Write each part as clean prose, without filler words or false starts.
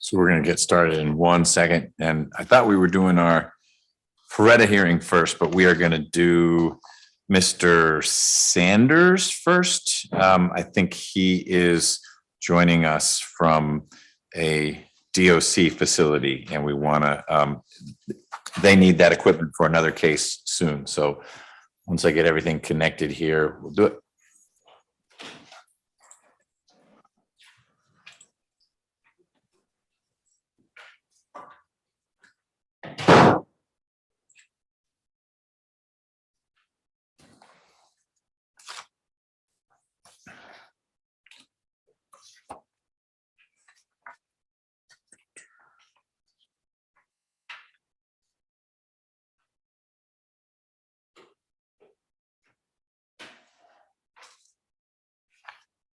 So we're going to get started in 1 second. And I thought we were doing our Feretta hearing first, but we are going to do Mr. Sanders first. I think he is joining us from a DOC facility, and we want to, they need that equipment for another case soon. So once I get everything connected here, we'll do it.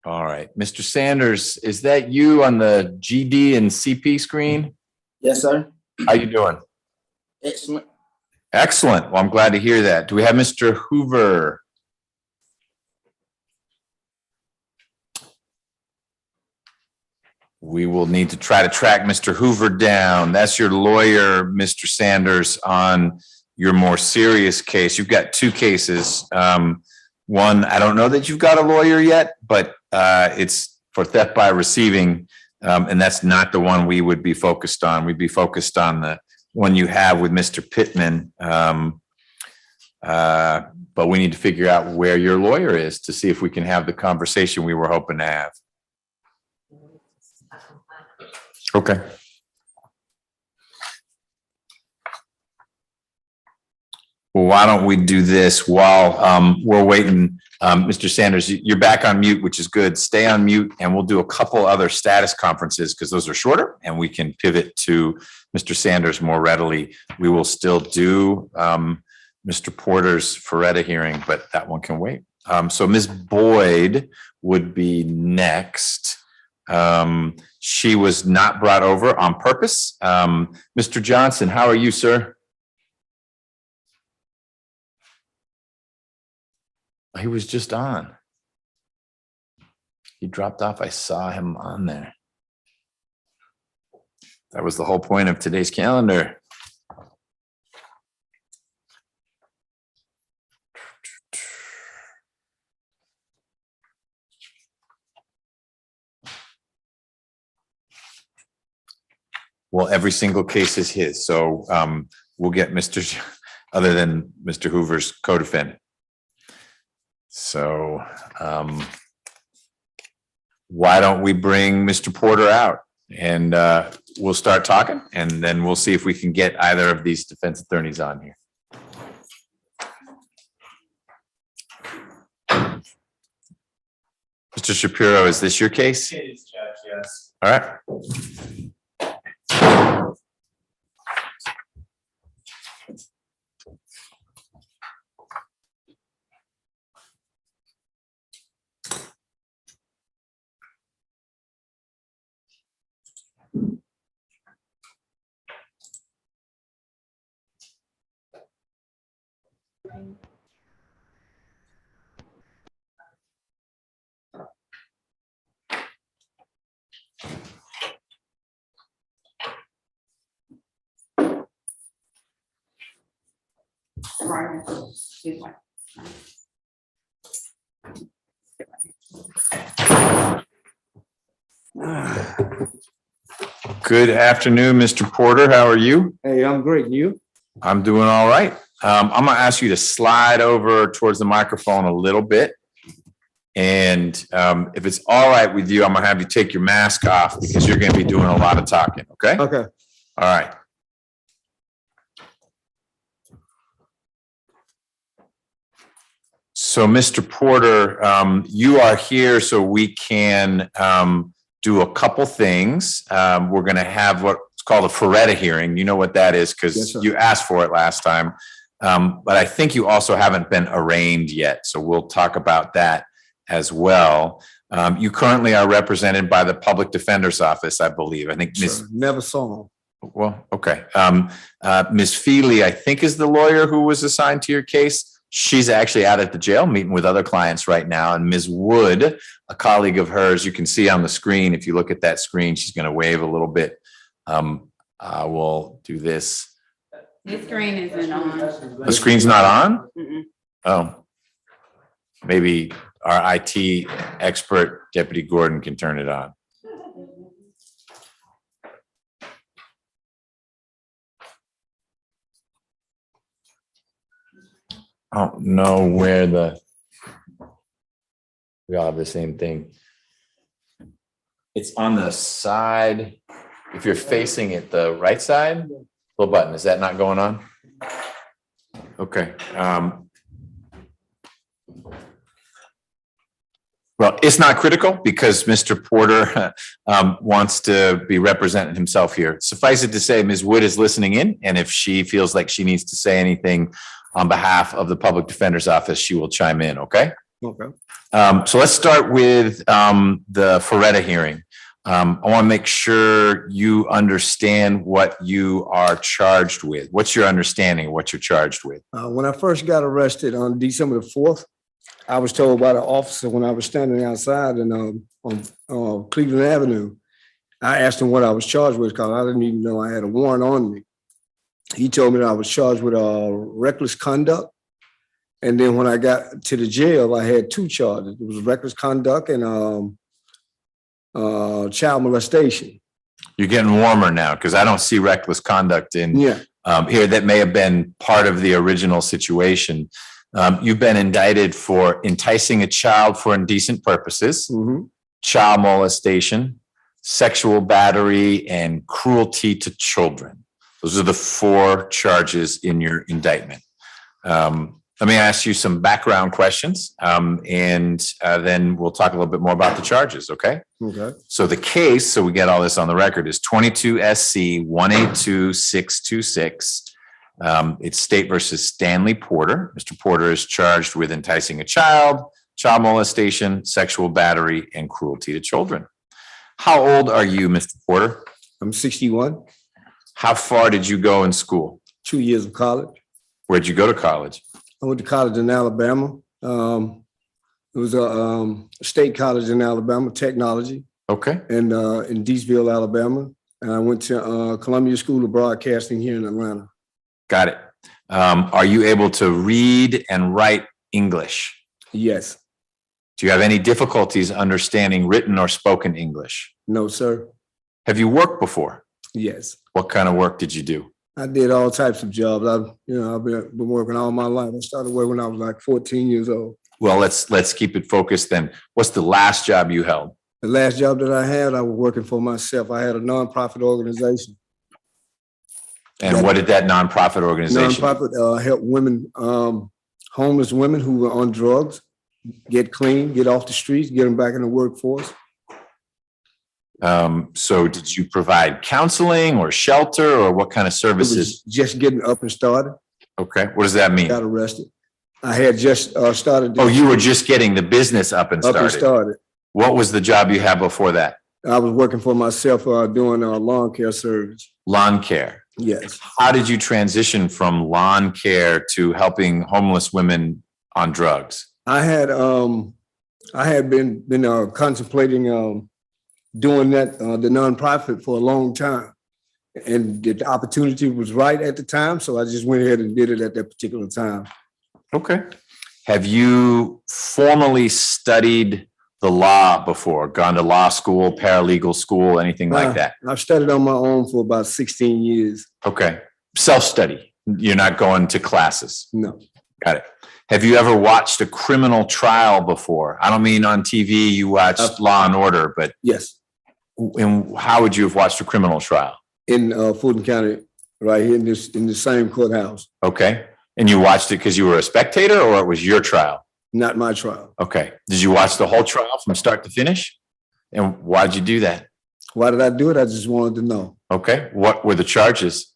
All right, Mr. Sanders, is that you on the GD and CP screen? Yes, sir. How you doing? Excellent. Excellent. Well, I'm glad to hear that. Do we have Mr. Hoover? We will need to try to track Mr. Hoover down. That's your lawyer, Mr. Sanders, on your more serious case. You've got two cases. One, I don't know that you've got a lawyer yet, but it's for theft by receiving, and that's not the one we would be focused on. We'd be focused on the one you have with Mr. Pittman, but we need to figure out where your lawyer is to see if we can have the conversation we were hoping to have. Okay. Well, why don't we do this while we're waiting? Mr. Sanders, you're back on mute, which is good. Stay on mute, and we'll do a couple other status conferences because those are shorter, and we can pivot to Mr. Sanders more readily. We will still do Mr. Porter's Feretta hearing, but that one can wait. So Ms. Boyd would be next. She was not brought over on purpose. Mr. Johnson, how are you, sir? He was just on. He dropped off. I saw him on there. That was the whole point of today's calendar. Well, every single case is his. So we'll get Mr. other than Mr. Hoover's co-defendant. So why don't we bring Mr. Porter out and we'll start talking, and then we'll see if we can get either of these defense attorneys on here. Mr. Shapiro, is this your case? It is, Judge, yes. All right. Good afternoon, Mr. Porter. How are you? Hey, I'm great. You? I'm doing all right. I'm going to ask you to slide over towards the microphone a little bit. And if it's all right with you, I'm going to have you take your mask off because you're going to be doing a lot of talking. Okay? Okay. All right. So, Mr. Porter, you are here so we can do a couple things. We're going to have what's called a Feretta hearing. You know what that is because Yes, sir. you asked for it last time. But I think you also haven't been arraigned yet. So we'll talk about that as well. You currently are represented by the Public Defender's Office, I believe. I think Ms. Sure. Never saw him. Well, okay. Ms. Feely, I think, is the lawyer who was assigned to your case. She's actually out at the jail meeting with other clients right now. And Ms. Wood, a colleague of hers, you can see on the screen, if you look at that screen, she's going to wave a little bit I will do this. The screen isn't on. The screen's not on? Mm-mm. Oh. Maybe our IT expert, Deputy Gordon, can turn it on. I don't know where we all have the same thing. It's on the side. If you're facing it, the right side, little button, is that not going on? Okay. Well, it's not critical because Mr. Porter wants to be representing himself here. Suffice it to say, Ms. Wood is listening in, and if she feels like she needs to say anything on behalf of the Public Defender's Office, she will chime in, okay? Okay. So let's start with the Ferretta hearing. I want to make sure you understand what you are charged with. What's your understanding of what you're charged with? When I first got arrested on December the 4th, I was told by the officer when I was standing outside on Cleveland Avenue, I asked him what I was charged with because I didn't even know I had a warrant on me. He told me that I was charged with reckless conduct. And then when I got to the jail, I had two charges. It was reckless conduct and child molestation. You're getting warmer now because I don't see reckless conduct in Yeah. Here. That may have been part of the original situation. You've been indicted for enticing a child for indecent purposes, Mm-hmm. child molestation, sexual battery, and cruelty to children. Those are the four charges in your indictment. Let me ask you some background questions, and then we'll talk a little bit more about the charges, okay? Okay. So the case, so we get all this on the record, is 22 SC 182626. It's State versus Stanley Porter. Mr. Porter is charged with enticing a child, child molestation, sexual battery, and cruelty to children. How old are you, Mr. Porter? I'm 61, How far did you go in school? 2 years of college. Where'd you go to college? I went to college in Alabama. It was a state college in Alabama, technology, Okay. and in Deesville, Alabama. And I went to Columbia School of Broadcasting here in Atlanta. Got it. Are you able to read and write English? Yes. Do you have any difficulties understanding written or spoken English? No, sir. Have you worked before? Yes. What kind of work did you do? I did all types of jobs. I've been working all my life. I started working when I was like 14 years old. Well, let's keep it focused then. What's the last job you held? The last job that I had, I was working for myself. I had a nonprofit organization. And what did that nonprofit organization? Nonprofit helped women, homeless women who were on drugs, get clean, get off the streets, get them back in the workforce. So did you provide counseling or shelter or what kind of It services? was just getting up and started. Okay. What does that mean? Got arrested. I had just started. Oh, you were just getting the business up and up and started. started. What was the job you had before that? I was working for myself doing lawn care service. Lawn care. Yes. How did you transition from lawn care to helping homeless women on drugs? I had been contemplating doing that the nonprofit for a long time, and the opportunity was right at the time, so I just went ahead and did it at that particular time. Okay. Have you formally studied the law before? Gone to law school, paralegal school, anything like that? I've studied on my own for about 16 years. Okay. Self-study. You're not going to classes. No. Got it. Have you ever watched a criminal trial before? I don't mean on TV you watched Law and Order, but Yes. how would you have watched a criminal trial? In Fulton County, right here in the same courthouse. Okay. And you watched it because you were a spectator or it was your trial? Not my trial. Okay. Did you watch the whole trial from start to finish? And why'd you do that? Why did I do it? I just wanted to know. Okay. What were the charges?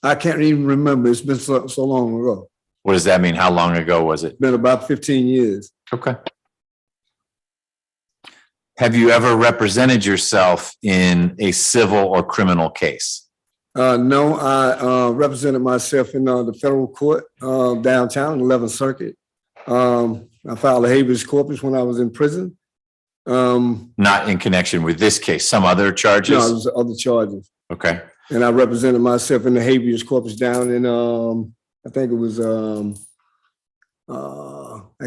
I can't even remember. It's been so long ago. What does that mean? How long ago was it? It's been about 15 years. Okay. Have you ever represented yourself in a civil or criminal case? No, I represented myself in the federal court downtown, 11th Circuit. I filed a habeas corpus when I was in prison. Not in connection with this case, some other charges? No, it was other charges. Okay. And I represented myself in the habeas corpus down in, I think it was, I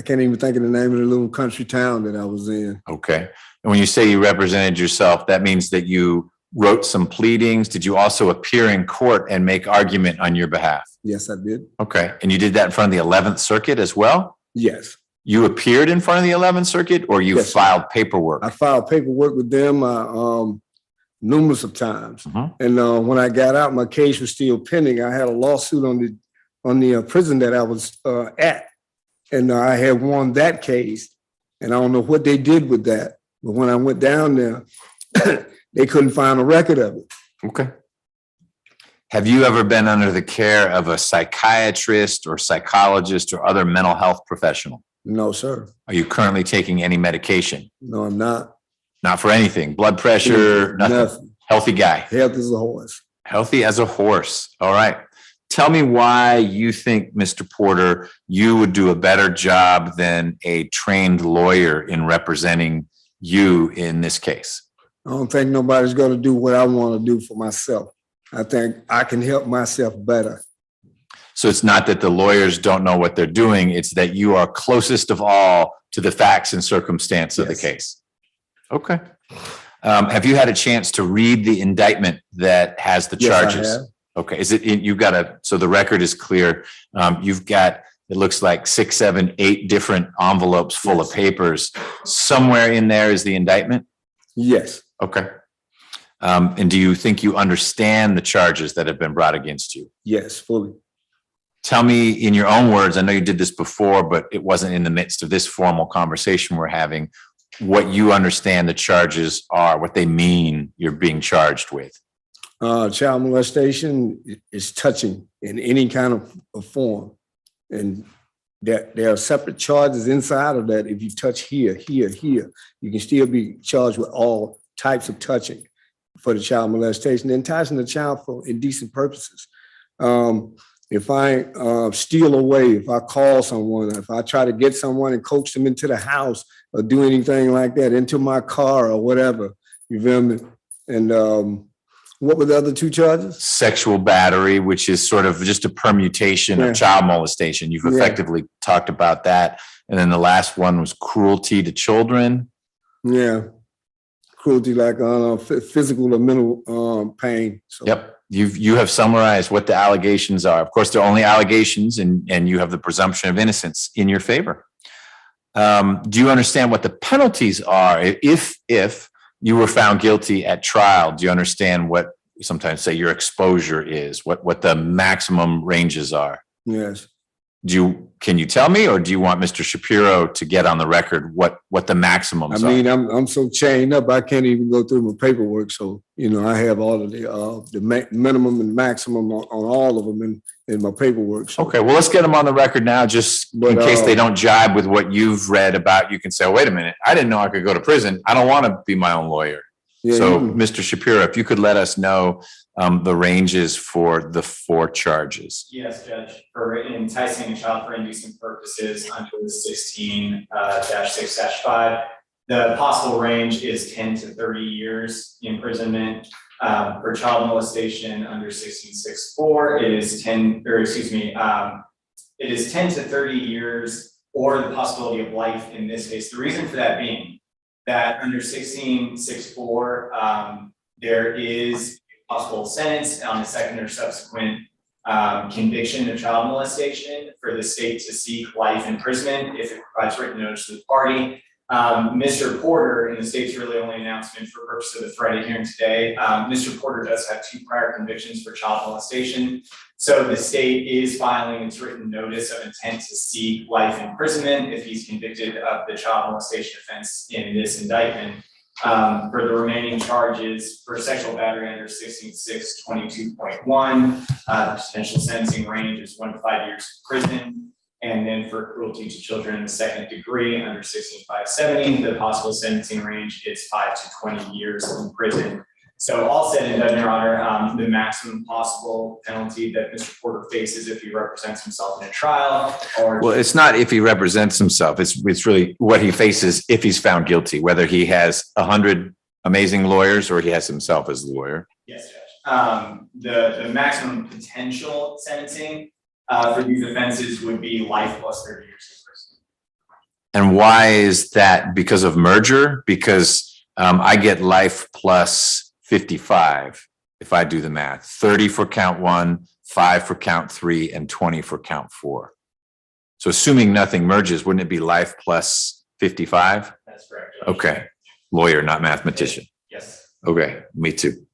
can't even think of the name of the little country town that I was in. Okay. And when you say you represented yourself, that means that you wrote some pleadings. Did you also appear in court and make argument on your behalf? Yes, I did. Okay. And you did that in front of the 11th Circuit as well? Yes. You appeared in front of the 11th Circuit, or you Yes, sir. filed paperwork? I filed paperwork with them numerous of times. And when I got out, my case was still pending. I had a lawsuit on the prison that I was at, and I had won that case. And I don't know what they did with that, but when I went down there, they couldn't find a record of it. Okay. Have you ever been under the care of a psychiatrist or psychologist or other mental health professional? No, sir. Are you currently taking any medication? No, I'm not. Not for anything? Blood pressure? Nothing? Healthy guy? Health is a horse. Healthy as a horse. All right. Tell me why you think, Mr. Porter, you would do a better job than a trained lawyer in representing you in this case. I don't think nobody's going to do what I want to do for myself. I think I can help myself better. So it's not that the lawyers don't know what they're doing. It's that you are closest of all to the facts and circumstance of the case. Okay. Have you had a chance to read the indictment that has the charges? Yes, I have. Okay. Is it, you've got so the record is clear. You've got, it looks like 6, 7, 8 different envelopes full of papers. Somewhere in there is the indictment? Yes. Okay. And do you think you understand the charges that have been brought against you? Yes, fully. Tell me in your own words, I know you did this before, but it wasn't in the midst of this formal conversation we're having, what you understand the charges are, what they mean you're being charged with. Child molestation is touching in any kind of form. And there are separate charges inside of that. If you touch here, here, here, you can still be charged with all types of touching for the child molestation, enticing the child for indecent purposes. If I steal away, if I call someone, if I try to get someone and coax them into the house or do anything like that, into my car or whatever, you feel me? And what were the other 2 charges? Sexual battery, which is sort of just a permutation of child molestation. You've effectively talked about that. And then the last one was cruelty to children. Yeah. Cruelty, like physical or mental pain. So. Yep. You have summarized what the allegations are. Of course, they're only allegations, and you have the presumption of innocence in your favor. Do you understand what the penalties are if you were found guilty at trial? Do you understand what we sometimes say your exposure is, what the maximum ranges are? Yes. Can you tell me, or do you want Mr. Shapiro to get on the record what the maximums are? I mean, I'm so chained up, I can't even go through my paperwork. So, I have all of the minimum and maximum on all of them in my paperwork. So. Okay, well, let's get them on the record now, just in case they don't jibe with what you've read about. You can say, oh, wait a minute, I didn't know I could go to prison. I don't want to be my own lawyer. Yeah, so, Mr. Shapiro, if you could let us know the ranges for the 4 charges. Yes, Judge. For enticing a child for indecent purposes under 16-6-5, the possible range is 10 to 30 years imprisonment. For child molestation under 16-6-4, it is 10 to 30 years or the possibility of life in this case. The reason for that being that under 16-6-4, there is a possible sentence on a second or subsequent conviction of child molestation for the state to seek life imprisonment if it provides written notice to the party. Mr. Porter, in the state's really only announcement for purpose of the Friday hearing today, Mr. Porter does have 2 prior convictions for child molestation. So the state is filing its written notice of intent to seek life imprisonment if he's convicted of the child molestation offense in this indictment. For the remaining charges for sexual battery under 16-6-22.1, the potential sentencing range is 1 to 5 years in prison. And then for cruelty to children in the 2nd degree under 16-5-70, the possible sentencing range is 5 to 20 years in prison. So all said and done, Your Honor, the maximum possible penalty that Mr. Porter faces if he represents himself in a trial, or well, it's not if he represents himself. It's really what he faces if he's found guilty, whether he has 100 amazing lawyers or he has himself as a lawyer. Yes, Judge. The maximum potential sentencing for these offenses would be life plus 30 years in prison. And why is that? Because of merger? Because I get life plus 55 if I do the math. 30 for count 1, 5 for count 3, and 20 for count 4. So assuming nothing merges, wouldn't it be life plus 55? That's correct, Judge. Okay. Lawyer, not mathematician. Yes. Okay, me too.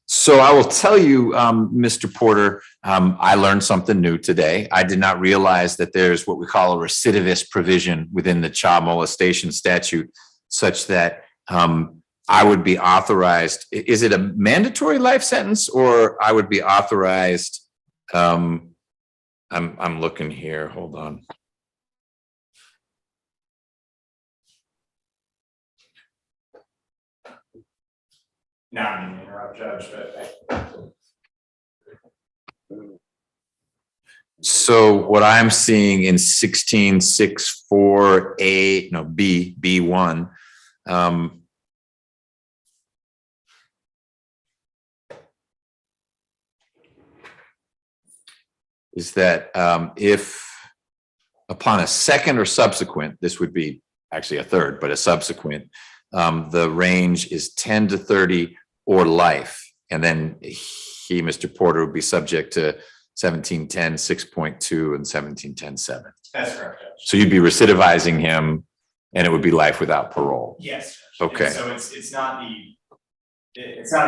So I will tell you, Mr. Porter, I learned something new today. I did not realize that there's what we call a recidivist provision within the child molestation statute, such that I would be authorized. Is it a mandatory life sentence, or I would be authorized? I'm looking here. Hold on. Not I mean to interrupt, Judge, but So what I'm seeing in 1664A, no, B1, is that if upon a second or subsequent, this would be actually a third, but a subsequent, the range is 10 to 30 or life. And then he, Mr. Porter, would be subject to 1710 6.2 and 1710 7. that's correct, Judge. So you'd be recidivizing him, and it would be life without parole. Yes, Judge. Okay. And so it's not a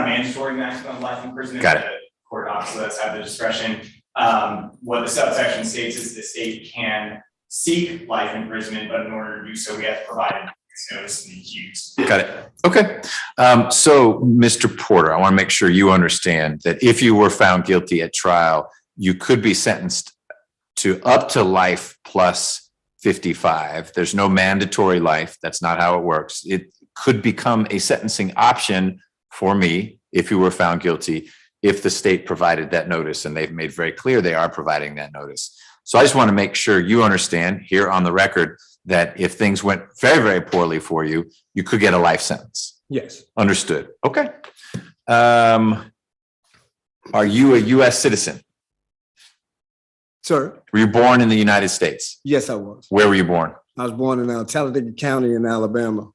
mandatory maximum life imprisonment. Got it. The court obviously does have the discretion. What the subsection states is the state can seek life imprisonment, but in order to do so, we have to provide notice to the accused. Got it. Okay. So, Mr. Porter, I want to make sure you understand that if you were found guilty at trial, you could be sentenced to up to life plus 55. There's no mandatory life. That's not how it works. It could become a sentencing option for me if you were found guilty, if the state provided that notice, and they've made very clear they are providing that notice. So I just want to make sure you understand here on the record that if things went very, very poorly for you, you could get a life sentence. Yes, Understood. Okay. Are you a U.S. citizen? sir. Were you born in the United States? Yes, I was. Where were you born? I was born in Talladega County in Alabama.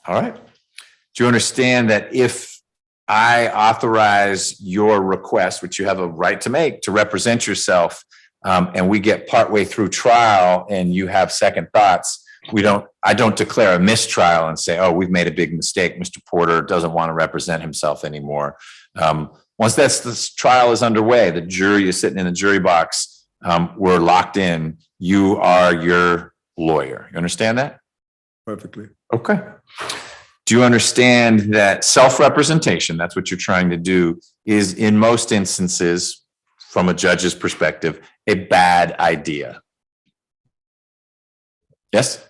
All right. Do you understand that if I authorize your request, which you have a right to make, to represent yourself, and we get partway through trial and you have second thoughts, I don't declare a mistrial and say, oh, we've made a big mistake. Mr. Porter doesn't want to represent himself anymore. Once this trial is underway, the jury is sitting in the jury box, we're locked in, you are your lawyer. You understand that? Perfectly. Okay. Do you understand that self-representation, that's what you're trying to do, is in most instances, from a judge's perspective, a bad idea? Yes?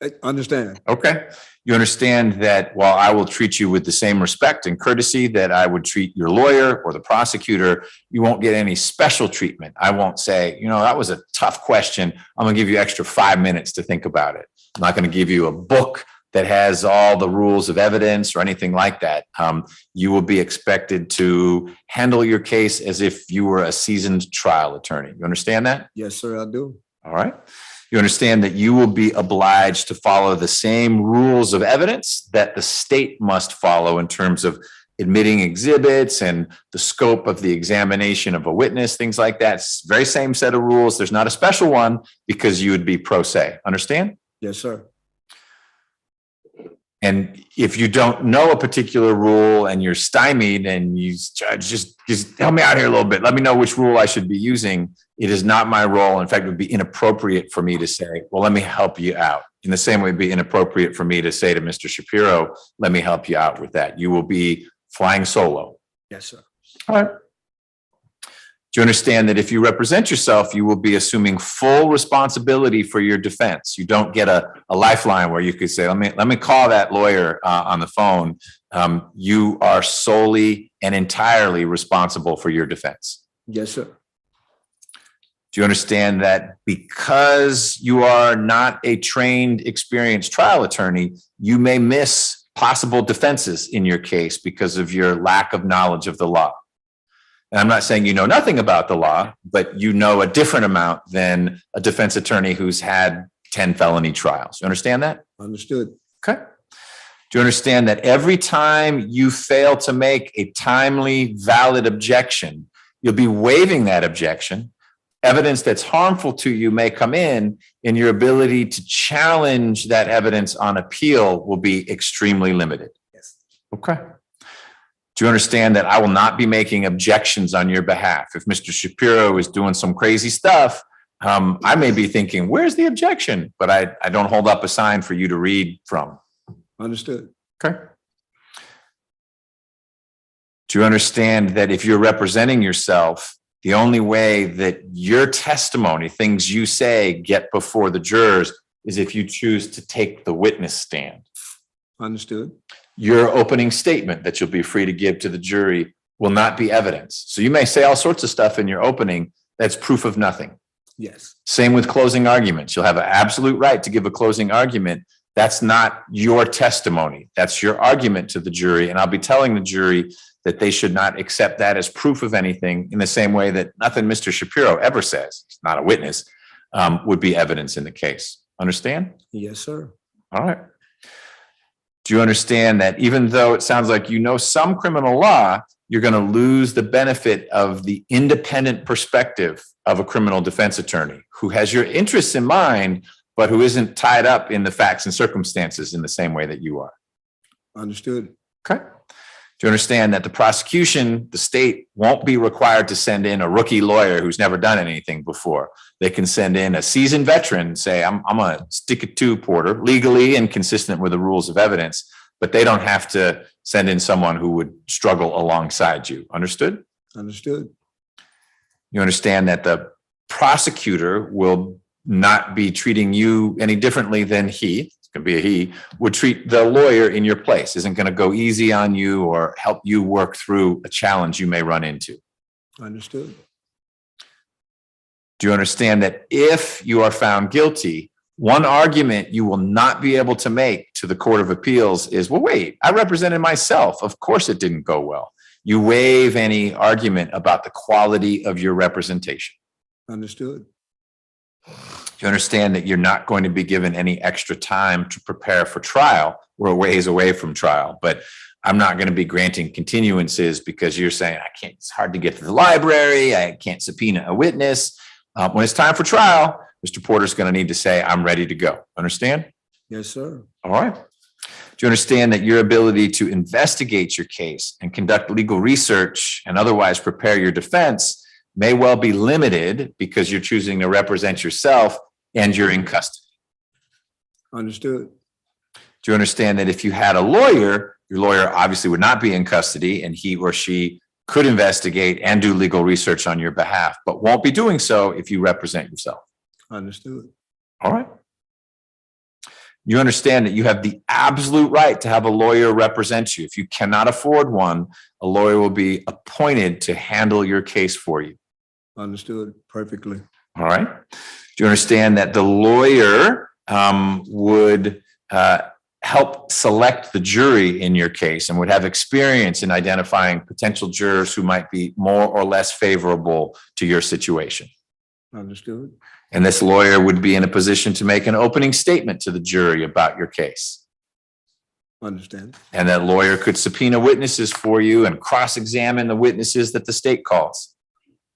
I understand. Okay. You understand that while I will treat you with the same respect and courtesy that I would treat your lawyer or the prosecutor, you won't get any special treatment. I won't say, that was a tough question. I'm going to give you extra 5 minutes to think about it. I'm not going to give you a book that has all the rules of evidence or anything like that. You will be expected to handle your case as if you were a seasoned trial attorney. You understand that? Yes, sir, I do. All right. You understand that you will be obliged to follow the same rules of evidence that the state must follow in terms of admitting exhibits and the scope of the examination of a witness, things like that. It's very same set of rules. There's not a special one because you would be pro se. Understand? Yes, sir. And if you don't know a particular rule and you're stymied and you judge, just help me out here a little bit. Let me know which rule I should be using. It is not my role. In fact, it would be inappropriate for me to say, well, let me help you out. In the same way, it'd be inappropriate for me to say to Mr. Shapiro, let me help you out with that. You will be flying solo. Yes, sir. All right. Do you understand that if you represent yourself, you will be assuming full responsibility for your defense? You don't get a lifeline where you could say, let me call that lawyer on the phone. You are solely and entirely responsible for your defense. Yes, sir. Do you understand that because you are not a trained, experienced trial attorney, you may miss possible defenses in your case because of your lack of knowledge of the law. And I'm not saying you know nothing about the law, but you know a different amount than a defense attorney who's had 10 felony trials. You understand that? Understood. Okay. Do you understand that every time you fail to make a timely, valid objection, you'll be waiving that objection? Evidence that's harmful to you may come in, and your ability to challenge that evidence on appeal will be extremely limited. Yes. Okay. Do you understand that I will not be making objections on your behalf? If Mr. Shapiro is doing some crazy stuff, I may be thinking, where's the objection? But I don't hold up a sign for you to read from. Understood. Okay. Do you understand that if you're representing yourself, the only way that your testimony, things you say, get before the jurors is if you choose to take the witness stand? Understood. Your opening statement that you'll be free to give to the jury will not be evidence. So you may say all sorts of stuff in your opening that's proof of nothing. Yes. Same with closing arguments. You'll have an absolute right to give a closing argument. That's not your testimony. That's your argument to the jury. And I'll be telling the jury that they should not accept that as proof of anything, in the same way that nothing Mr. Shapiro ever says, it's not a witness, would be evidence in the case. Understand? Yes, sir. All right. Do you understand that even though it sounds like you know some criminal law, you're going to lose the benefit of the independent perspective of a criminal defense attorney who has your interests in mind, but who isn't tied up in the facts and circumstances in the same way that you are? Understood. Okay. Do you understand that the prosecution, the state, won't be required to send in a rookie lawyer who's never done anything before? They can send in a seasoned veteran and say, I'm a stick-it-to Porter, legally and consistent with the rules of evidence, but they don't have to send in someone who would struggle alongside you. Understood? Understood. You understand that the prosecutor will not be treating you any differently than he, can be a he, would treat the lawyer in your place, isn't going to go easy on you or help you work through a challenge you may run into. Understood. Do you understand that if you are found guilty, one argument you will not be able to make to the Court of Appeals is, well, wait, I represented myself. Of course it didn't go well. You waive any argument about the quality of your representation. Understood. Do you understand that you're not going to be given any extra time to prepare for trial? We're a ways away from trial, but I'm not going to be granting continuances because you're saying, I can't, it's hard to get to the library. I can't subpoena a witness. When it's time for trial, Mr. Porter's going to need to say, I'm ready to go. Understand? Yes, sir. All right. Do you understand that your ability to investigate your case and conduct legal research and otherwise prepare your defense may well be limited because you're choosing to represent yourself and you're in custody? Understood. Do you understand that if you had a lawyer, your lawyer obviously would not be in custody and he or she could investigate and do legal research on your behalf, but won't be doing so if you represent yourself? Understood. All right. You understand that you have the absolute right to have a lawyer represent you. If you cannot afford one, a lawyer will be appointed to handle your case for you. Understood perfectly. All right. Do you understand that the lawyer would help select the jury in your case and would have experience in identifying potential jurors who might be more or less favorable to your situation? Understood. And this lawyer would be in a position to make an opening statement to the jury about your case. Understand. And that lawyer could subpoena witnesses for you and cross-examine the witnesses that the state calls.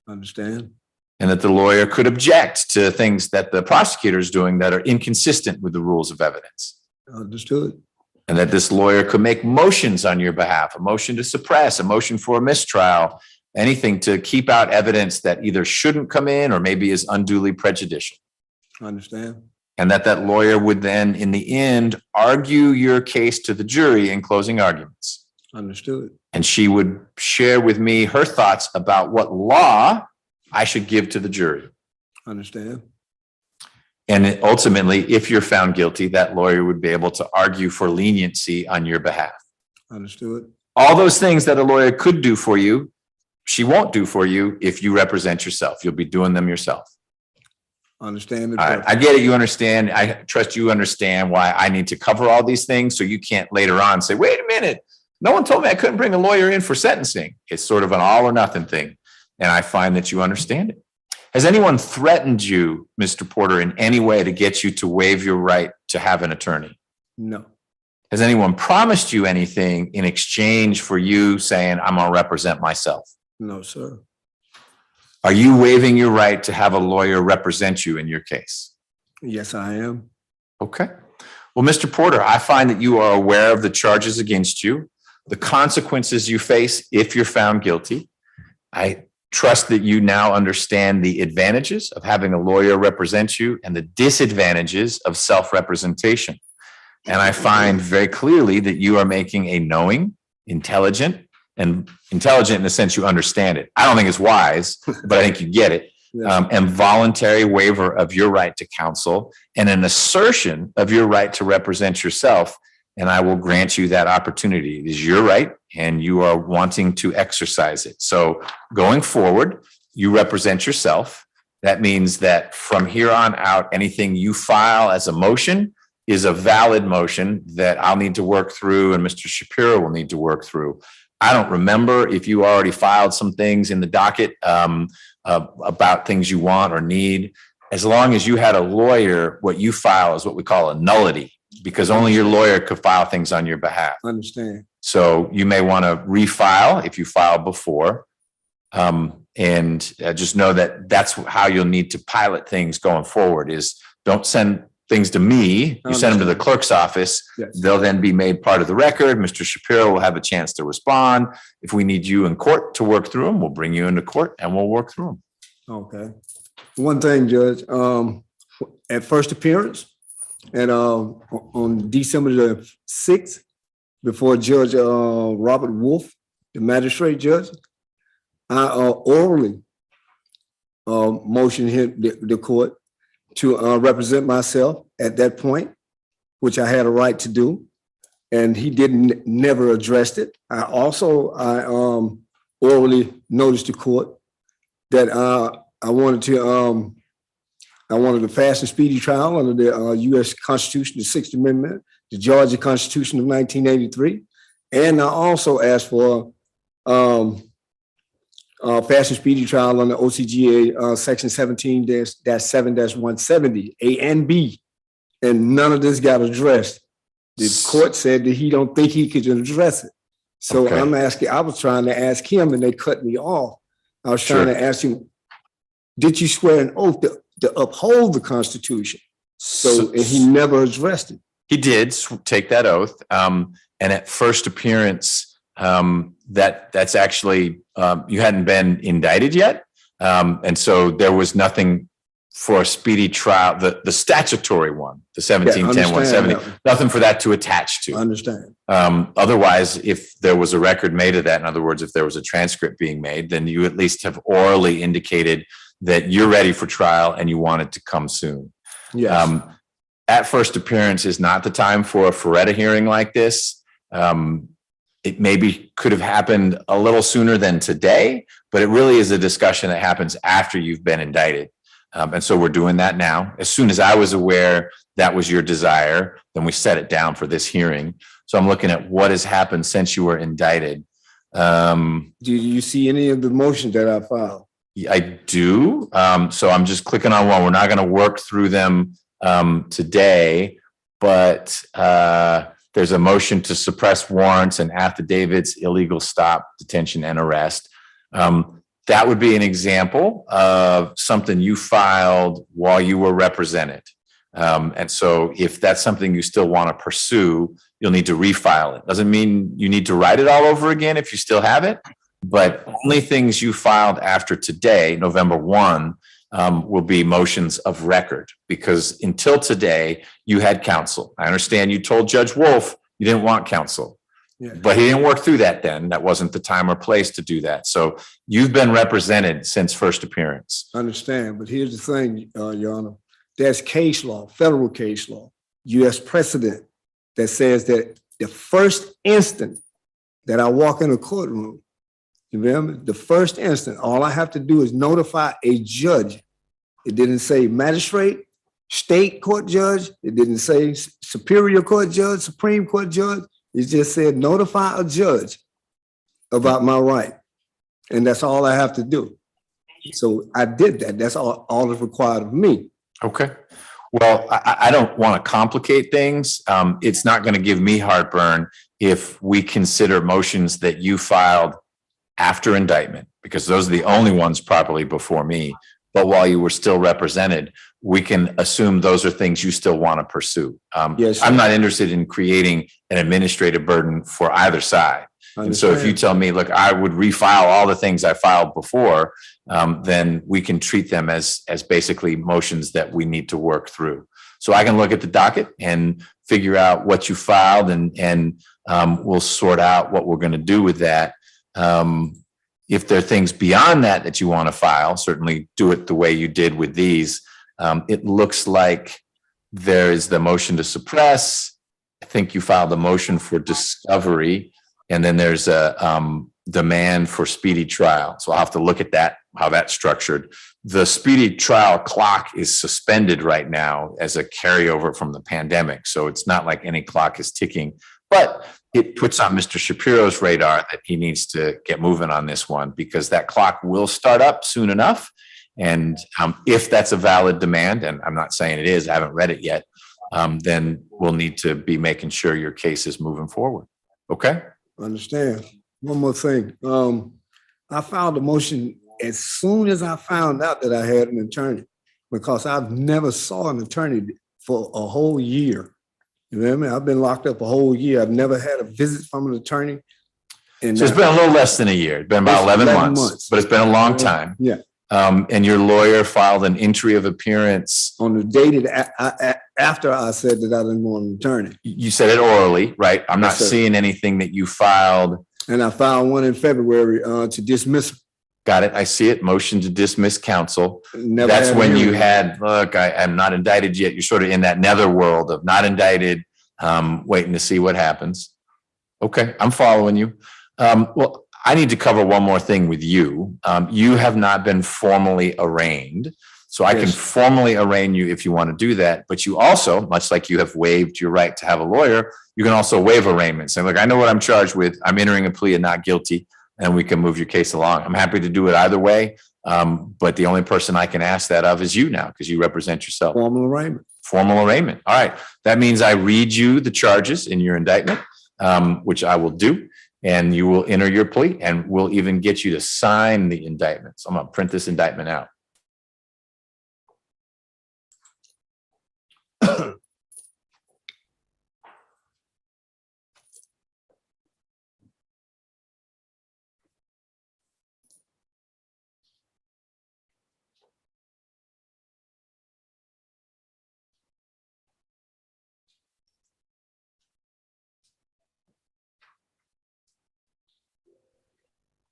Understand. And that the lawyer could object to things that the prosecutor is doing that are inconsistent with the rules of evidence. Understood. And that this lawyer could make motions on your behalf, a motion to suppress, a motion for a mistrial, anything to keep out evidence that either shouldn't come in or maybe is unduly prejudicial. Understand. And that lawyer would then, in the end, argue your case to the jury in closing arguments. Understood. And she would share with me her thoughts about what law I should give to the jury. Understand. And ultimately, if you're found guilty, that lawyer would be able to argue for leniency on your behalf. Understood. All those things that a lawyer could do for you, she won't do for you if you represent yourself. You'll be doing them yourself. Understand it. All right, I get it. You understand. I trust you understand why I need to cover all these things. So you can't later on say, wait a minute, no one told me I couldn't bring a lawyer in for sentencing. It's sort of an all or nothing thing. And I find that you understand it. Has anyone threatened you, Mr. Porter, in any way to get you to waive your right to have an attorney? No, Has anyone promised you anything in exchange for you saying, I'm going to represent myself? no, sir. Are you waiving your right to have a lawyer represent you in your case? Yes, I am. Okay. Well, Mr. Porter, I find that you are aware of the charges against you, the consequences you face if you're found guilty. I trust that you now understand the advantages of having a lawyer represent you and the disadvantages of self-representation. And I find very clearly that you are making a knowing, intelligent in the sense you understand it. I don't think it's wise, but I think you get it. And voluntary waiver of your right to counsel and an assertion of your right to represent yourself. And I will grant you that opportunity. It is your right and you are wanting to exercise it. So going forward, you represent yourself. That means that from here on out, anything you file as a motion is a valid motion that I'll need to work through and Mr. Shapiro will need to work through. I don't remember if you already filed some things in the docket about things you want or need. As long as you had a lawyer, what you file is what we call a nullity, because only your lawyer could file things on your behalf. Understand. So you may want to refile if you filed before. And just know that that's how you'll need to pilot things going forward is don't send things to me. You send them to the clerk's office. Yes. They'll then be made part of the record. Mr. Shapiro will have a chance to respond. If we need you in court to work through them, we'll bring you into court and we'll work through them. Okay. One thing, Judge, at first appearance and on December the 6th, before Judge Robert Wolf, the magistrate judge, I orally motioned him, the court, to represent myself at that point, which I had a right to do, and he never addressed it. I orally noticed the court that I wanted a fast and speedy trial under the U.S. Constitution, the Sixth Amendment, the Georgia Constitution of 1983, and I also asked for fast and speedy trial under OCGA Section 17-7-170 A and B, and none of this got addressed. The court said that he don't think he could address it. So Okay. I was trying to ask him, and they cut me off. I was trying to ask him, did you swear an oath to uphold the Constitution? And he never addressed it. He did take that oath. And at first appearance, that's actually, you hadn't been indicted yet. And so there was nothing for a speedy trial, the statutory one, the 17-10-170, nothing for that to attach to. I understand. Otherwise, if there was a record made of that, in other words, if there was a transcript being made, then you at least have orally indicated that you're ready for trial and you want it to come soon. Yes. At first appearance is not the time for a Feretta hearing like this. It maybe could have happened a little sooner than today, but it really is a discussion that happens after you've been indicted. And so we're doing that now. As soon as I was aware that was your desire, then we set it down for this hearing. So I'm looking at what has happened since you were indicted. Do you see any of the motions that I filed? I do. So I'm just clicking on one. We're not going to work through them today, but there's a motion to suppress warrants and affidavits, illegal stop, detention, and arrest. That would be an example of something you filed while you were represented. And so if that's something you still want to pursue, you'll need to refile it. Doesn't mean you need to write it all over again if you still have it, but only things you filed after today, November 1, will be motions of record, because until today, you had counsel. I understand you told Judge Wolf you didn't want counsel, but he didn't work through that then. That wasn't the time or place to do that. So you've been represented since first appearance. I understand, but here's the thing, Your Honor. There's case law, federal case law, U.S. precedent that says that the first instant that I walk in a courtroom, you remember, the first instant, all I have to do is notify a judge It didn't say magistrate, state court judge. It didn't say superior court judge, Supreme Court judge. It just said notify a judge about my right. And that's all I have to do. So I did that. That's all that's required of me. Okay. Well, I don't want to complicate things. It's not going to give me heartburn if we consider motions that you filed after indictment, because those are the only ones properly before me. But while you were still represented, we can assume those are things you still want to pursue. Yes, I'm not interested in creating an administrative burden for either side. And so if you tell me, look, I would refile all the things I filed before, then we can treat them as basically motions that we need to work through. So I can look at the docket and figure out what you filed, and we'll sort out what we're going to do with that. If there are things beyond that you want to file, certainly do it the way you did with these. It looks like there is the motion to suppress. I think you filed a motion for discovery. And then there's a demand for speedy trial. So I'll have to look at that, how that's structured. The speedy trial clock is suspended right now as a carryover from the pandemic. So it's not like any clock is ticking, but it puts on Mr. Shapiro's radar that he needs to get moving on this one, because that clock will start up soon enough. And if that's a valid demand, and I'm not saying it is, I haven't read it yet, then we'll need to be making sure your case is moving forward. Okay? Understand. One more thing. I filed a motion as soon as I found out that I had an attorney, because I've never saw an attorney for a whole year. You know what I mean? I've been locked up a whole year. I've never had a visit from an attorney. And so it's been a little less than a year. It's been about 11 months, but it's been a long time. Yeah. And your lawyer filed an entry of appearance on the date after I said that I didn't want an attorney. You said it orally, right? I'm not seeing anything that you filed. And I filed one in February to dismiss. Got it. I see it. Motion to dismiss counsel. Never That's when you hearing. had, look, I'm not indicted yet. You're sort of in that netherworld of not indicted, waiting to see what happens. Okay, I'm following you. Well, I need to cover one more thing with you. You have not been formally arraigned. So I can formally arraign you if you want to do that. But you also, much like you have waived your right to have a lawyer, you can also waive arraignment. Say, look, I know what I'm charged with. I'm entering a plea of not guilty, and we can move your case along. I'm happy to do it either way. But the only person I can ask that of is you now, because you represent yourself. Formal arraignment. Formal arraignment. All right. That means I read you the charges in your indictment, which I will do. And you will enter your plea, and we'll even get you to sign the indictment. So I'm going to print this indictment out.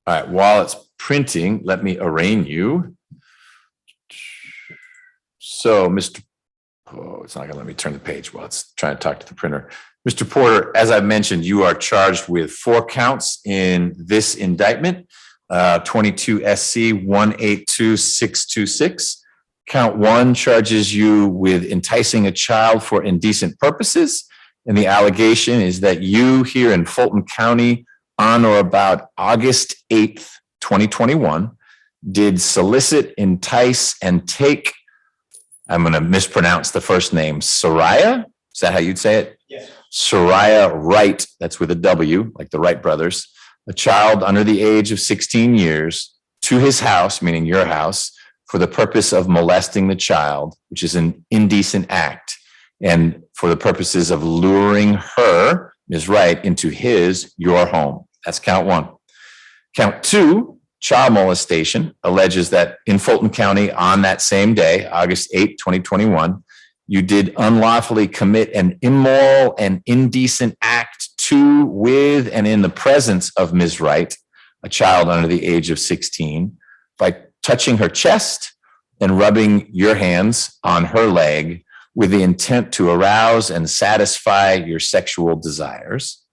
All right, while it's printing, let me arraign you. So, it's not gonna let me turn the page while it's trying to talk to the printer. Mr. Porter, as I mentioned, you are charged with 4 counts in this indictment, 22 SC 182626. Count 1 charges you with enticing a child for indecent purposes. And the allegation is that you here in Fulton County on or about August 8th, 2021, did solicit, entice, and take, I'm going to mispronounce the first name, Soraya? Is that how you'd say it? Yes. Soraya Wright, that's with a W, like the Wright brothers, a child under the age of 16 years, to his house, meaning your house, for the purpose of molesting the child, which is an indecent act, and for the purposes of luring her, Ms. Wright, into your home. That's count 1. Count 2, child molestation, alleges that in Fulton County on that same day, August 8, 2021, you did unlawfully commit an immoral and indecent act to, with, and in the presence of Ms. Wright, a child under the age of 16, by touching her chest and rubbing your hands on her leg with the intent to arouse and satisfy your sexual desires.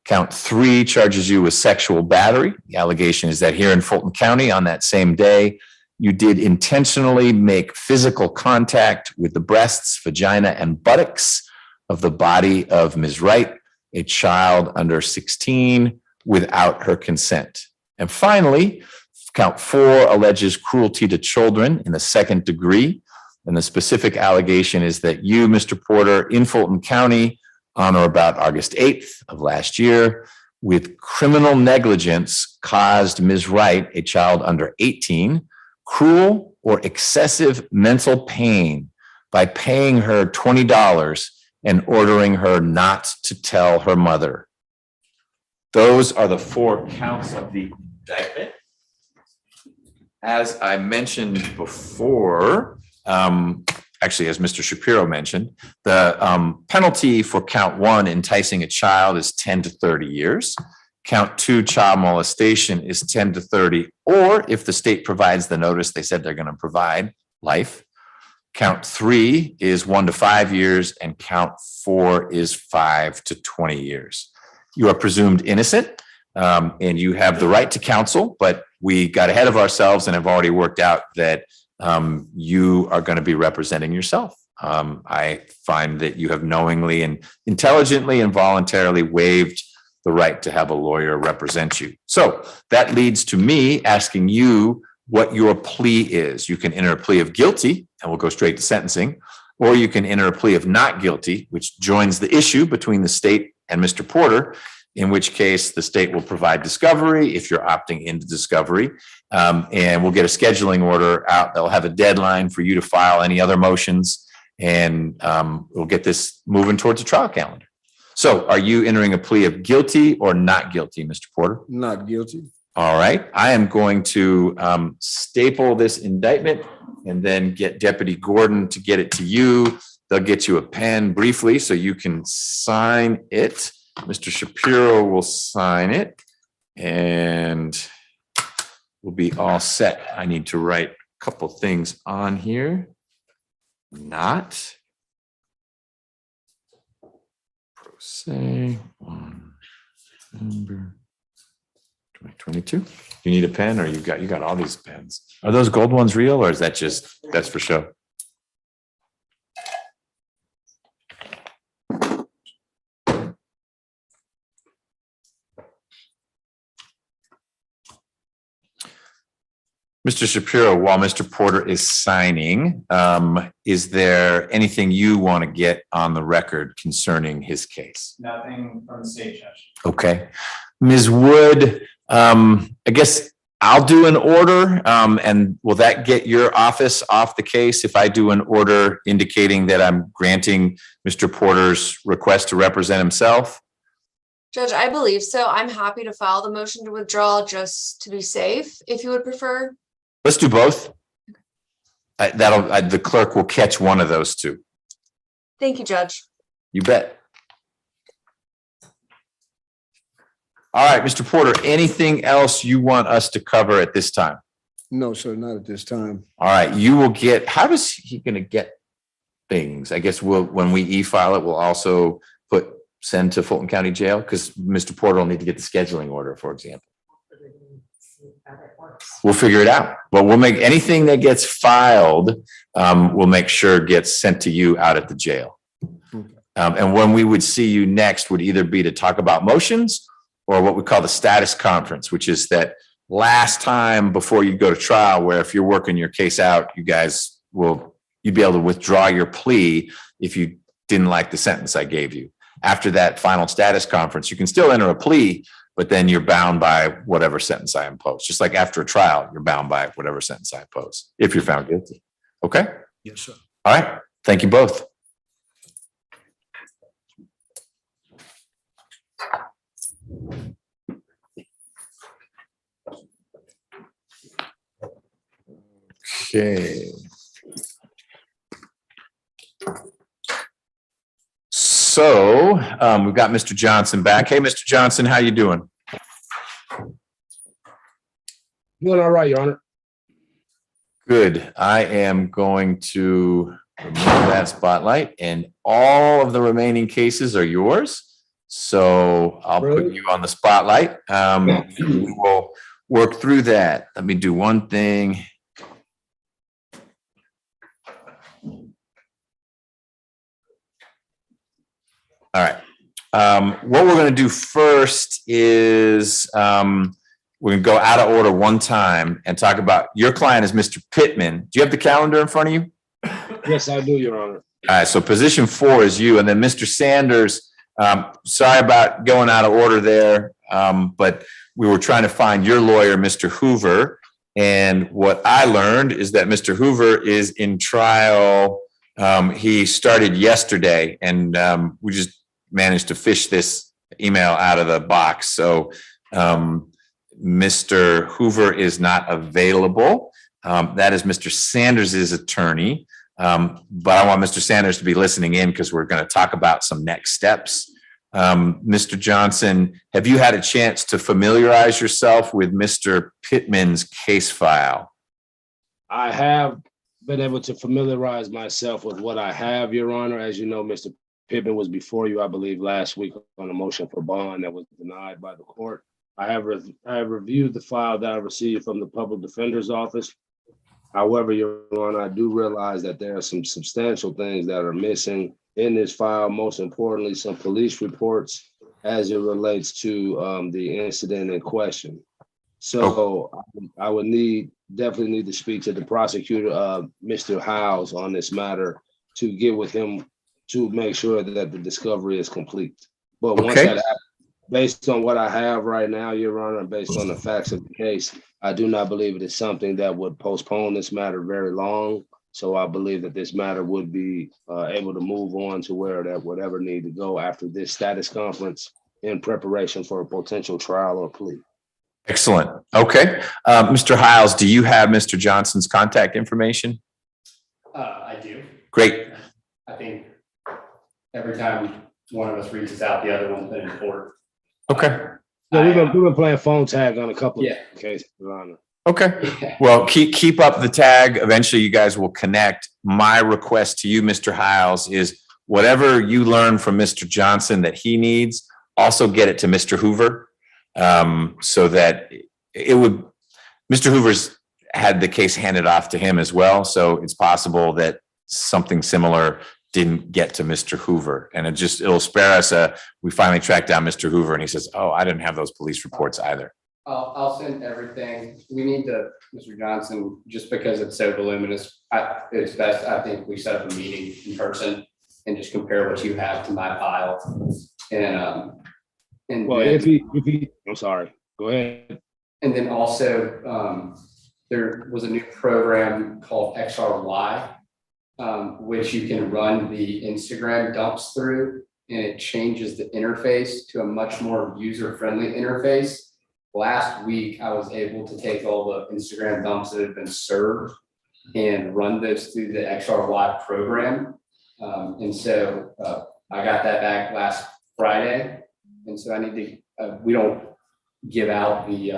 Count 3 charges you with sexual battery. The allegation is that here in Fulton County on that same day, you did intentionally make physical contact with the breasts, vagina, and buttocks of the body of Ms. Wright, a child under 16, without her consent. And finally, count 4 alleges cruelty to children in the 2nd degree. And the specific allegation is that you, Mr. Porter, in Fulton County, on or about August 8th of last year, with criminal negligence, caused Ms. Wright, a child under 18, cruel or excessive mental pain by paying her $20 and ordering her not to tell her mother. Those are the 4 counts of the indictment. As I mentioned before, actually, as Mr. Shapiro mentioned, the penalty for count 1, enticing a child, is 10 to 30 years. Count 2, child molestation, is 10 to 30, or if the state provides the notice they said they're going to provide, life. Count 3 is 1 to 5 years, and count 4 is 5 to 20 years. You are presumed innocent, and you have the right to counsel, but we got ahead of ourselves and have already worked out that you are going to be representing yourself. I find that you have knowingly and intelligently and voluntarily waived the right to have a lawyer represent you. So that leads to me asking you what your plea is. You can enter a plea of guilty, and we'll go straight to sentencing, or you can enter a plea of not guilty, which joins the issue between the state and Mr. Porter, in which case the state will provide discovery if you're opting into discovery, and we'll get a scheduling order out. They'll have a deadline for you to file any other motions, and we'll get this moving towards a trial calendar. So are you entering a plea of guilty or not guilty, Mr. Porter? Not guilty. All right. I am going to staple this indictment and then get Deputy Gordon to get it to you. They'll get you a pen briefly so you can sign it. Mr. Shapiro will sign it and we'll be all set. I need to write a couple things on here. Not. Pro se on November 2022. You need a pen, or you got all these pens? Are those gold ones real, or is that just, that's for show? Mr. Shapiro, while Mr. Porter is signing, is there anything you want to get on the record concerning his case? Nothing from the state judge. Okay. Ms. Wood, I guess I'll do an order, and will that get your office off the case if I do an order indicating that I'm granting Mr. Porter's request to represent himself? Judge, I believe so. I'm happy to file the motion to withdraw just to be safe, if you would prefer. Let's do both. The clerk will catch one of those two. Thank you, Judge. You bet. All right, Mr. Porter, anything else you want us to cover at this time? No, sir, not at this time. All right, you will get, how is he going to get things? I guess when we e-file it, we'll also send to Fulton County Jail, because Mr. Porter will need to get the scheduling order, for example. We'll figure it out, but we'll make anything that gets filed, we'll make sure gets sent to you out at the jail. And when we would see you next would either be to talk about motions or what we call the status conference, which is that last time before you go to trial, where if you're working your case out, you'd be able to withdraw your plea if you didn't like the sentence I gave you. After that final status conference, you can still enter a plea, but then you're bound by whatever sentence I impose. Just like after a trial, you're bound by whatever sentence I impose, if you're found guilty. Okay? Yes, sir. All right. Thank you both. Okay. So we've got Mr. Johnson back. Hey, Mr. Johnson, how you doing? Doing all right, Your Honor. Good. I am going to remove that spotlight, and all of the remaining cases are yours. So I'll put you on the spotlight. We will work through that. Let me do one thing. All right. What we're going to do first is we're going to go out of order one time and talk about your client is Mr. Pittman. Do you have the calendar in front of you? Yes, I do, Your Honor. All right. So position 4 is you, and then Mr. Sanders. Sorry about going out of order there, but we were trying to find your lawyer, Mr. Hoover. And what I learned is that Mr. Hoover is in trial. He started yesterday, and we just managed to fish this email out of the box. So Mr. Hoover is not available. That is Mr. Sanders' attorney. But I want Mr. Sanders to be listening in because we're going to talk about some next steps. Mr. Johnson, have you had a chance to familiarize yourself with Mr. Pittman's case file? I have been able to familiarize myself with what I have, Your Honor. As you know, Mr. Pittman was before you, I believe, last week on a motion for bond that was denied by the court. I have reviewed the file that I received from the public defender's office. However, Your Honor, I do realize that there are some substantial things that are missing in this file. Most importantly, some police reports as it relates to the incident in question. So I would definitely need to speak to the prosecutor, Mr. Howes, on this matter to get with him to make sure that the discovery is complete. But once that happens, based on what I have right now, Your Honor, and based on the facts of the case, I do not believe it is something that would postpone this matter very long. So I believe that this matter would be able to move on to where that whatever need to go after this status conference in preparation for a potential trial or plea. Excellent. Okay. Mr. Hiles, do you have Mr. Johnson's contact information? I do. Great. I think every time one of us reaches out, the other one's been in court. Okay. Yeah, we've been playing phone tag on a couple of cases, Your Honor. Okay. Well, keep up the tag. Eventually, you guys will connect. My request to you, Mr. Hiles, is whatever you learn from Mr. Johnson that he needs, also get it to Mr. Hoover, so that it would. Mr. Hoover's had the case handed off to him as well, so it's possible that something similar didn't get to Mr. Hoover, and it'll spare us we finally tracked down Mr. Hoover and he says, oh, I didn't have those police reports either. I'll send everything. We need to, Mr. Johnson, just because it's so voluminous, it's best, I think we set up a meeting in person and just compare what you have to my file. And well, then, if he, I'm sorry, go ahead. And then also, there was a new program called XRY, which you can run the Instagram dumps through, and it changes the interface to a much more user-friendly interface. Last week, I was able to take all the Instagram dumps that have been served and run those through the XRY program. And so I got that back last Friday. And so I need to, we don't give out the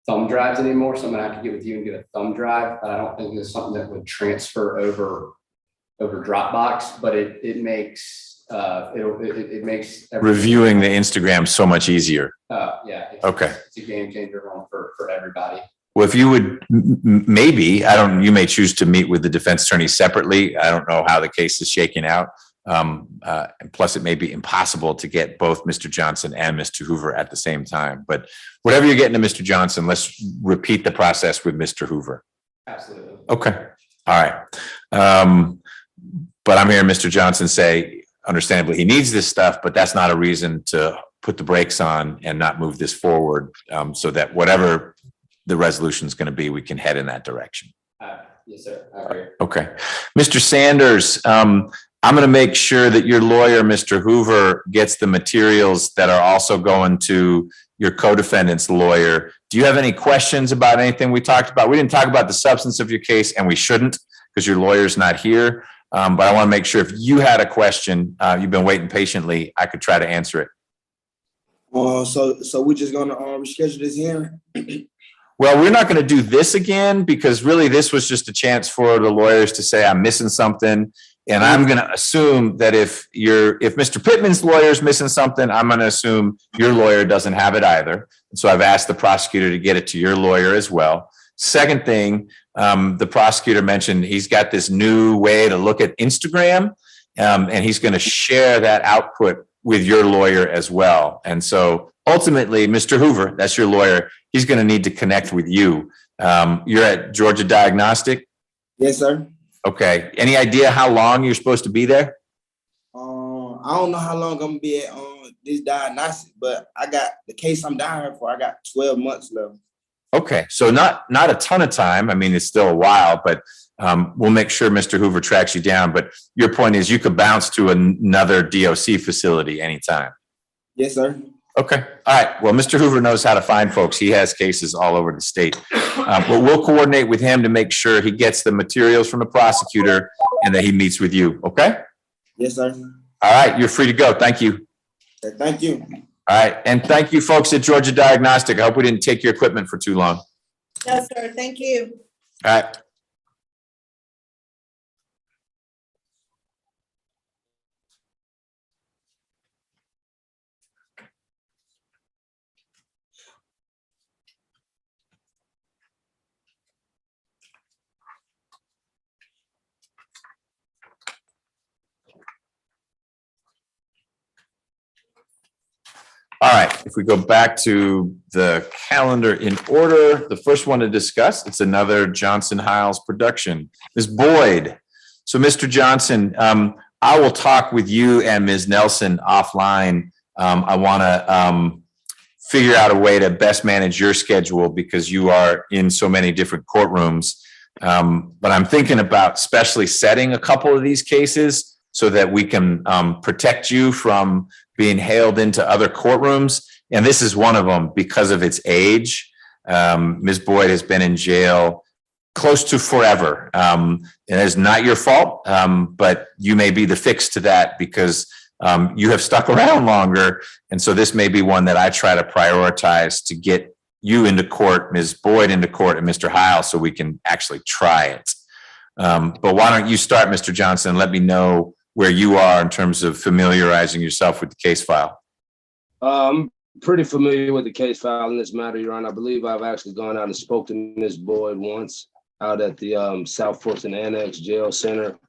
thumb drives anymore. So I'm gonna have to get with you and get a thumb drive. But I don't think it's something that would transfer over Dropbox, but it makes it makes reviewing the Instagram so much easier. Yeah. Okay. It's a game changer for everybody. Well, if you would maybe, you may choose to meet with the defense attorney separately. I don't know how the case is shaking out. And plus it may be impossible to get both Mr. Johnson and Mr. Hoover at the same time, but whatever you're getting to Mr. Johnson, let's repeat the process with Mr. Hoover. Absolutely. Okay. All right. But I'm hearing Mr. Johnson say, understandably, he needs this stuff, but that's not a reason to put the brakes on and not move this forward, so that whatever the resolution is going to be, we can head in that direction. Yes, sir. I agree. Okay. Mr. Sanders, I'm going to make sure that your lawyer, Mr. Hoover, gets the materials that are also going to your co-defendant's lawyer. Do you have any questions about anything we talked about? We didn't talk about the substance of your case, and we shouldn't because your lawyer's not here. But I want to make sure if you had a question, you've been waiting patiently, I could try to answer it. So we're just gonna reschedule this hearing? Well, we're not going to do this again because really this was just a chance for the lawyers to say, I'm missing something. And I'm going to assume that if Mr. Pittman's lawyer is missing something, I'm going to assume your lawyer doesn't have it either. So I've asked the prosecutor to get it to your lawyer as well. Second thing, the prosecutor mentioned he's got this new way to look at Instagram. and he's going to share that output with your lawyer as well. And so ultimately, Mr. Hoover, that's your lawyer, he's going to need to connect with you. You're at Georgia Diagnostic? Yes, sir. Okay. Any idea how long you're supposed to be there? I don't know how long I'm gonna be at this diagnostic, but I got the case I'm down here for. I got 12 months left. Okay, so not a ton of time. I mean, it's still a while, but we'll make sure Mr. Hoover tracks you down. But your point is you could bounce to another DOC facility anytime. Yes, sir. Okay, all right. Well, Mr. Hoover knows how to find folks. He has cases all over the state. But we'll coordinate with him to make sure he gets the materials from the prosecutor and that he meets with you, okay? Yes, sir. All right, you're free to go. Thank you. Okay, thank you. All right, and thank you folks at Georgia Diagnostic. I hope we didn't take your equipment for too long. No, sir. Thank you. All right. All right, if we go back to the calendar in order, the first one to discuss, it's another Johnson Hiles production. Ms. Boyd. So Mr. Johnson, I will talk with you and Ms. Nelson offline. I want to figure out a way to best manage your schedule because you are in so many different courtrooms. But I'm thinking about specially setting a couple of these cases so that we can protect you from being hailed into other courtrooms. And this is one of them because of its age. Ms. Boyd has been in jail close to forever. And it's not your fault, but you may be the fix to that because you have stuck around longer. And so this may be one that I try to prioritize to get you into court, Ms. Boyd into court, and Mr. Hile, so we can actually try it. But why don't you start, Mr. Johnson, and let me know where you are in terms of familiarizing yourself with the case file. I'm pretty familiar with the case file in this matter, Your Honor. I believe I've actually gone out and spoke to Ms. Boyd once out at the South Fulton Annex Jail Center.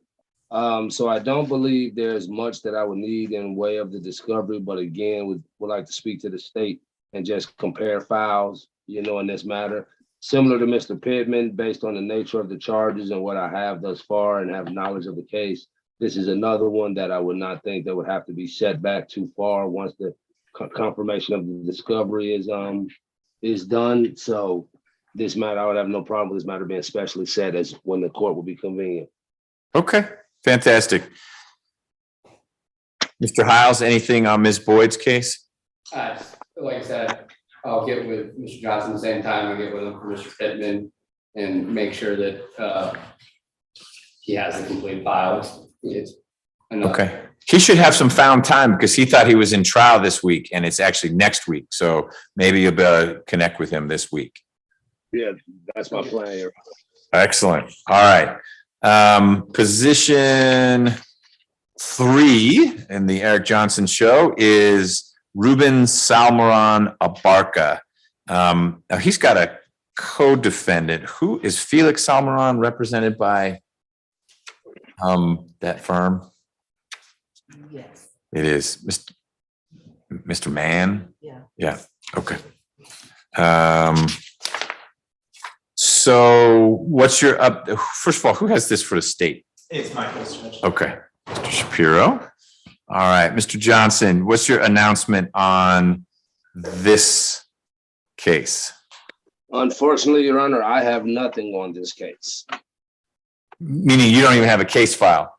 So I don't believe there's much that I would need in way of the discovery, but again, would like to speak to the state and just compare files, you know, in this matter. Similar to Mr. Pittman, based on the nature of the charges and what I have thus far and have knowledge of the case, this is another one that I would not think that would have to be set back too far once the confirmation of the discovery is done. So this matter, I would have no problem with this matter being specially set as when the court will be convenient. Okay, fantastic. Mr. Hiles, anything on Ms. Boyd's case? Like I said, I'll get with Mr. Johnson at the same time. I'll get with him for Mr. Pittman and make sure that he has the complete files. It's enough. Okay. He should have some found time because he thought he was in trial this week and it's actually next week. So maybe you'll better connect with him this week. Yeah, that's my plan here. Excellent. All right. Position 3 in the Eric Johnson show is Ruben Salmoron Abarca. Now he's got a co-defendant. Who is Felix Salmoron represented by that firm? Yes. It is Mr. Mann. Yeah. Yeah. Okay. So what's your first of all, who has this for the state? It's Michael, Judge. Okay. Mr. Shapiro. All right. Mr. Johnson, what's your announcement on this case? Unfortunately, Your Honor, I have nothing on this case. Meaning you don't even have a case file.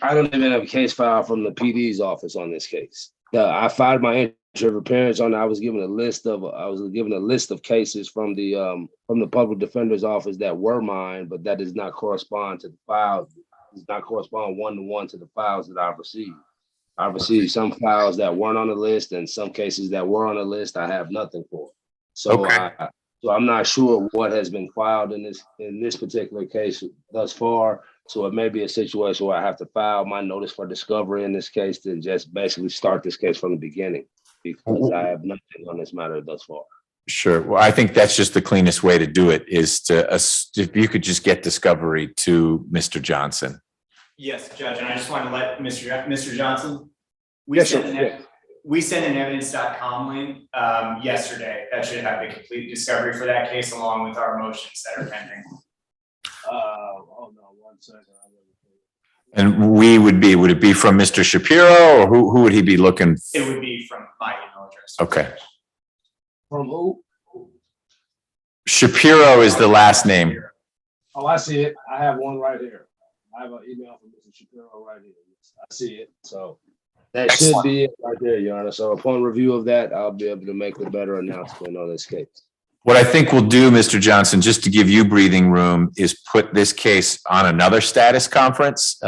I don't even have a case file from the PD's office on this case. I filed my entry of appearance on. I was given a list of cases from the public defender's office that were mine, but that does not correspond to the files. Does not correspond one-to-one to the files that I've received. I've received some files that weren't on the list, and some cases that were on the list I have nothing for. So Okay. So I'm not sure what has been filed in this particular case thus far. So it may be a situation where I have to file my notice for discovery in this case to just basically start this case from the beginning because I have nothing on this matter thus far. Sure. Well, I think that's just the cleanest way to do it is to, if you could just get discovery to Mr. Johnson. Yes, Judge, and I just wanted to let Mr. Johnson. We Yes, sent sir. an Yeah. we sent an evidence.com link yesterday. That should have the complete discovery for that case along with our motions that are pending. Hold on 1 second. And would it be from Mr. Shapiro or who would he be looking? It would be from my email address. Okay. From who? Shapiro is the last name. Oh, I see it. I have one right here. I have an email from Mr. Shapiro right here. I see it. So that should be it right there, Your Honor. So upon review of that, I'll be able to make a better announcement on this case. What I think we'll do, Mr. Johnson, just to give you breathing room, is put this case on another status conference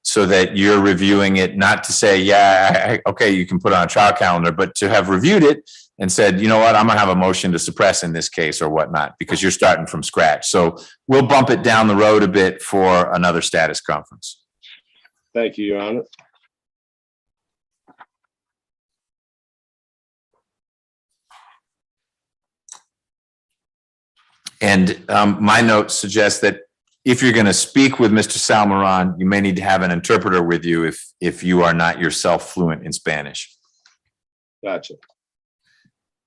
so that you're reviewing it, not to say, yeah, okay, you can put on a trial calendar, but to have reviewed it and said, you know what, I'm gonna have a motion to suppress in this case or whatnot, because you're starting from scratch. So we'll bump it down the road a bit for another status conference. Thank you, Your Honor. And my notes suggest that if you're going to speak with Mr. Salmaran, you may need to have an interpreter with you if you are not yourself fluent in Spanish. Gotcha.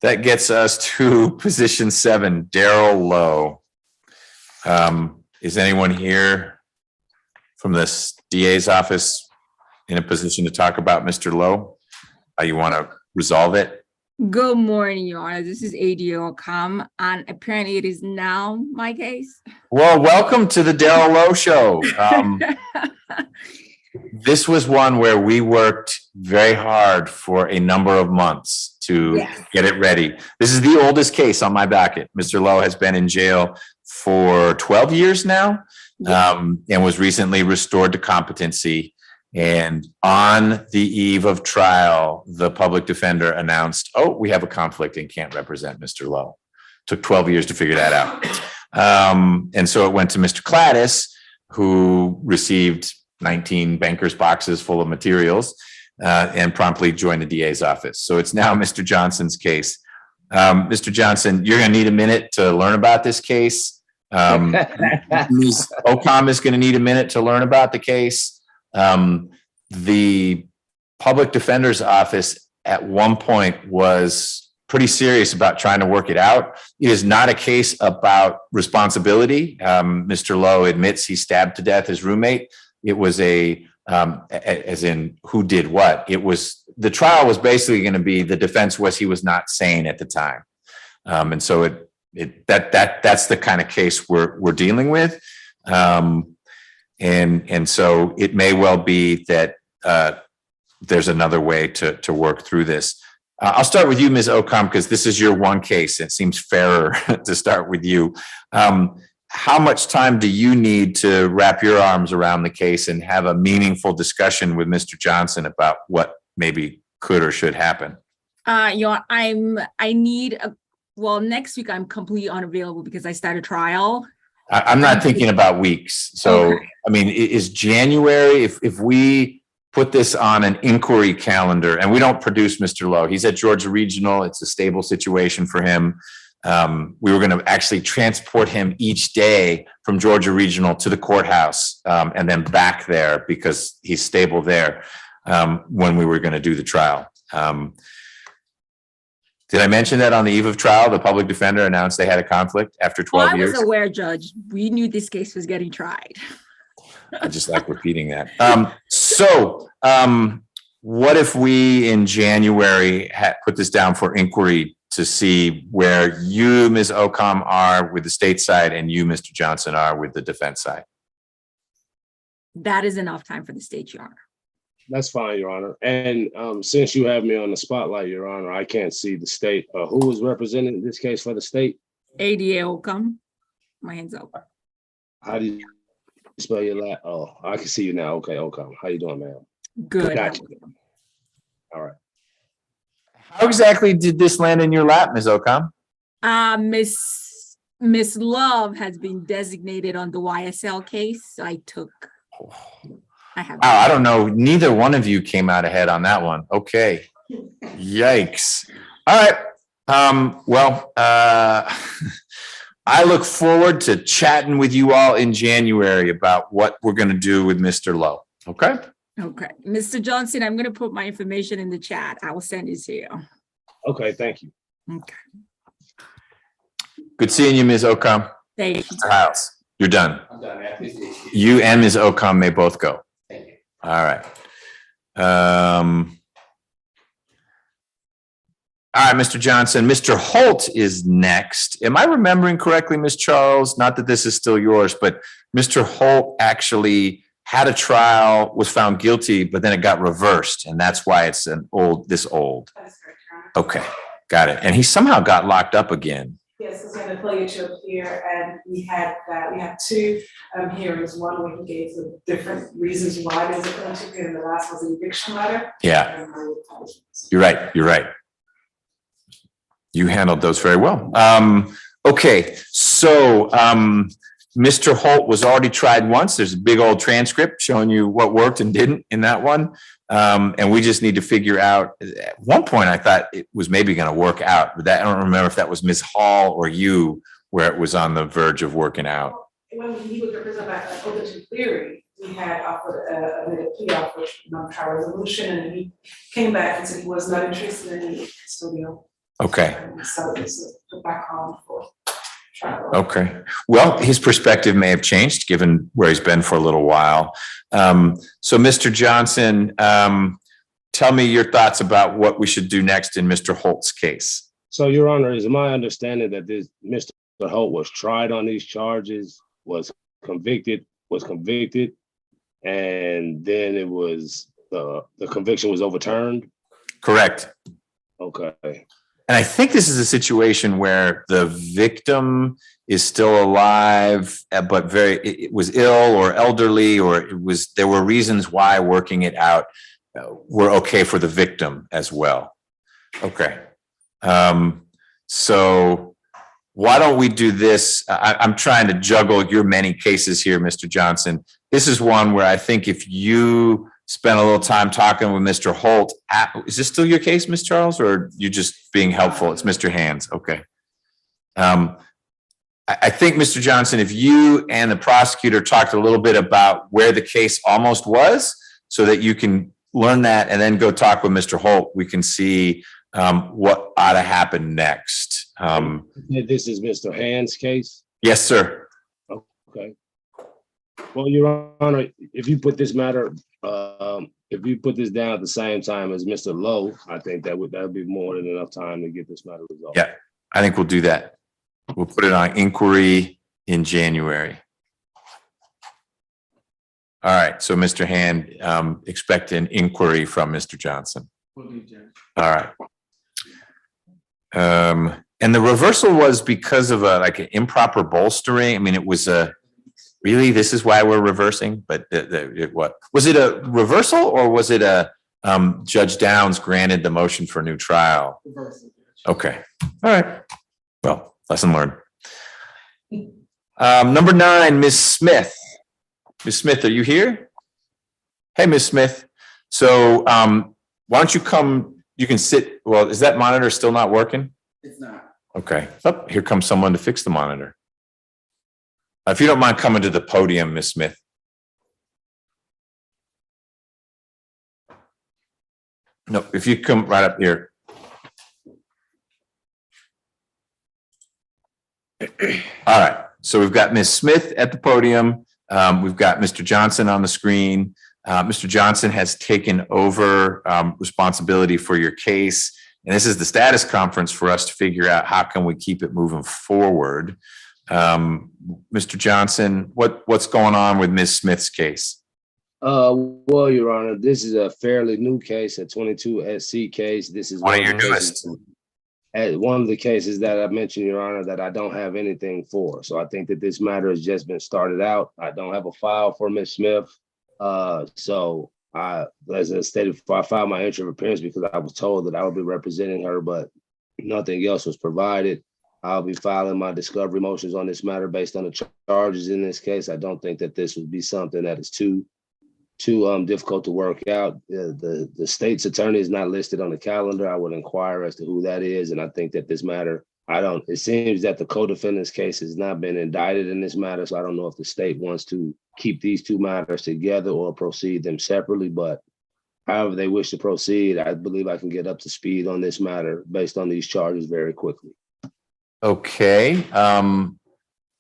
That gets us to position 7, Daryl Lowe. Is anyone here from the DA's office in a position to talk about Mr. Lowe? How you want to resolve it? Good morning, Your Honor. This is ADO Com, and apparently it is now my case. Well, welcome to the Daryl Lowe Show. This was one where we worked very hard for a number of months to get it ready. This is the oldest case on my docket. Mr. Lowe has been in jail for 12 years now, and was recently restored to competency. And on the eve of trial, the public defender announced, oh, we have a conflict and can't represent Mr. Lowe. Took 12 years to figure that out. And so it went to Mr. Cladis, who received 19 banker's boxes full of materials and promptly joined the DA's office. So it's now Mr. Johnson's case. Mr. Johnson, you're going to need a minute to learn about this case. Ms. Ocom is going to need a minute to learn about the case. The public defender's office at one point was pretty serious about trying to work it out. It is not a case about responsibility. Mr. Lowe admits he stabbed to death his roommate. It was as in who did what. The trial was basically going to be, the defense was he was not sane at the time. And so that's the kind of case we're dealing with. And so it may well be that there's another way to work through this. I'll start with you, Ms. Ocom, because this is your one case. It seems fairer to start with you. How much time do you need to wrap your arms around the case and have a meaningful discussion with Mr. Johnson about what maybe could or should happen? Next week I'm completely unavailable because I start a trial. I'm not thinking about weeks. So, okay. I mean, is January, if we put this on an inquiry calendar and we don't produce Mr. Lowe, he's at Georgia Regional. It's a stable situation for him. We were going to actually transport him each day from Georgia Regional to the courthouse and then back there because he's stable there when we were going to do the trial. Did I mention that on the eve of trial, the public defender announced they had a conflict after 12 years? I was aware, Judge. We knew this case was getting tried. I just like repeating that. What if we in January put this down for inquiry to see where you, Ms. Ocom, are with the state side and you, Mr. Johnson, are with the defense side? That is enough time for the state, Your Honor. That's fine, Your Honor. And since you have me on the spotlight, Your Honor, I can't see the state. Who is representing this case for the state? ADA Ocom. My hands up. How do you spell your last? Oh, I can see you now. Okay, Ocom. How you doing, ma'am? Good. Gotcha. All right. How exactly did this land in your lap, Ms. Ocom? Miss Love has been designated on the YSL case. So I took. I don't know. Neither one of you came out ahead on that one. Okay. Yikes. All right. I look forward to chatting with you all in January about what we're going to do with Mr. Lowe. Okay? Okay, Mr. Johnson, I'm gonna put my information in the chat. I will send it to you. Okay, thank you. Okay, Good seeing you, Ms. Ocom. thank you. Mr. Hiles, you're done. I'm done, man. Please do. You and Ms. Ocom may both go. Thank you. All right. All right, Mr. Johnson. Mr. Holt is next. Am I remembering correctly, Ms. Charles? Not that this is still yours, but Mr. Holt actually had a trial, was found guilty, but then it got reversed, and that's why it's this old. That's correct, Your Honor. Okay, got it. And he somehow got locked up again. Yes, because we had a failure to appear, and we had two hearings, one where he gave the different reasons why there's a failure to appear, and the last was an eviction letter. Yeah, And my apologies. you're right. You handled those very well. Okay, so Mr. Holt was already tried once. There's a big old transcript showing you what worked and didn't in that one. And we just need to figure out, at one point I thought it was maybe going to work out, but I don't remember if that was Ms. Hall or you where it was on the verge of working out. When he was represented by Overton Cleary, we had offered a plea offer, non-trial resolution, and he came back and said he was not interested in any custodial. Okay. So it's put back on for trial. Okay. Well, his perspective may have changed given where he's been for a little while. So Mr. Johnson, tell me your thoughts about what we should do next in Mr. Holt's case. So, Your Honor, is my understanding that this Mr. Holt was tried on these charges, was convicted, and then it was the conviction was overturned? Correct. Okay. And I think this is a situation where the victim is still alive, but it was ill or elderly, or there were reasons why working it out were okay for the victim as well. Okay. So why don't we do this? I'm trying to juggle your many cases here, Mr. Johnson. This is one where I think if you spent a little time talking with Mr. Holt. Is this still your case, Ms. Charles, or you just being helpful? It's Mr. Hands. Okay. I think, Mr. Johnson, if you and the prosecutor talked a little bit about where the case almost was, so that you can learn that and then go talk with Mr. Holt, we can see what ought to happen next. This is Mr. Hands' case? Yes, sir. Okay. Well, Your Honor, if you put this matter, if you put this down at the same time as Mr. Lowe, I think that would be more than enough time to get this matter resolved. Yeah, I think we'll do that. We'll put it on inquiry in January. All right, so Mr. Hand, expect an inquiry from Mr. Johnson. All right. And the reversal was because of like an improper bolstering. I mean, it was really, this is why we're reversing, but what was it, a reversal, or was it a Judge Downs granted the motion for a new trial? Reversal. Okay. All right. Well, lesson learned. Number 9, Ms. Smith. Ms. Smith, are you here? Hey, Ms. Smith. So why don't you come, you can sit, well, is that monitor still not working? It's not. Okay. Oh, here comes someone to fix the monitor. If you don't mind coming to the podium, Ms. Smith. No, if you come right up here. All right. So we've got Ms. Smith at the podium. We've got Mr. Johnson on the screen. Mr. Johnson has taken over responsibility for your case. And this is the status conference for us to figure out how can we keep it moving forward. Mr. Johnson, what's going on with Ms. Smith's case? Well, Your Honor, this is a fairly new case, a 22 SC case. This is one of your newest. One of the cases that I mentioned, Your Honor, that I don't have anything for. So I think that this matter has just been started out. I don't have a file for Ms. Smith. So as I stated before, I filed my entry of appearance because I was told that I would be representing her, but nothing else was provided. I'll be filing my discovery motions on this matter based on the charges in this case. I don't think that this would be something that is too difficult to work out. The state's attorney is not listed on the calendar. I would inquire as to who that is, and I think that this matter It seems that the co-defendant's case has not been indicted in this matter, so I don't know if the state wants to keep these two matters together or proceed them separately, but however they wish to proceed, I believe I can get up to speed on this matter based on these charges very quickly. Okay.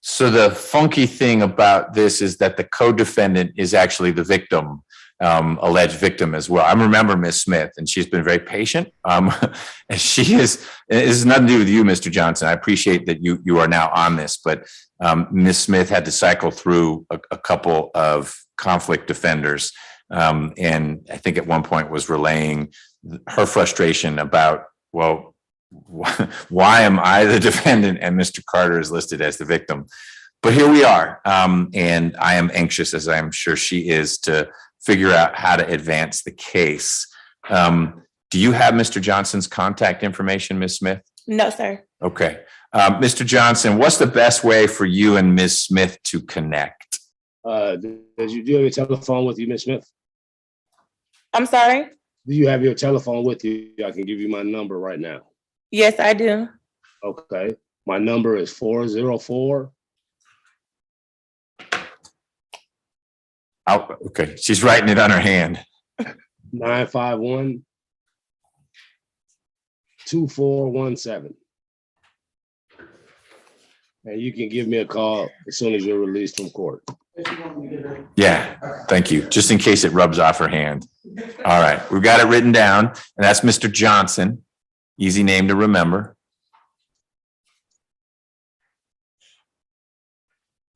So the funky thing about this is that the co-defendant is actually the victim, alleged victim as well. I remember Ms. Smith, and she's been very patient. And she is, it has nothing to do with you, Mr. Johnson. I appreciate that you are now on this, but Ms. Smith had to cycle through a couple of conflict defenders. And I think at one point was relaying her frustration about, well, why am I the defendant and Mr. Carter is listed as the victim? But here we are. And I am anxious, as I'm sure she is, to figure out how to advance the case. Do you have Mr. Johnson's contact information, Ms. Smith? No, sir. Okay. Mr. Johnson, what's the best way for you and Ms. Smith to connect? Do you have your telephone with you, Ms. Smith? I'm sorry? Do you have your telephone with you? I can give you my number right now. Yes, I do. Okay. My number is 404. Okay. She's writing it on her hand. 951 2417. And you can give me a call as soon as you're released from court. Yeah, thank you. Just in case it rubs off her hand. All right, we've got it written down, and that's Mr. Johnson. Easy name to remember.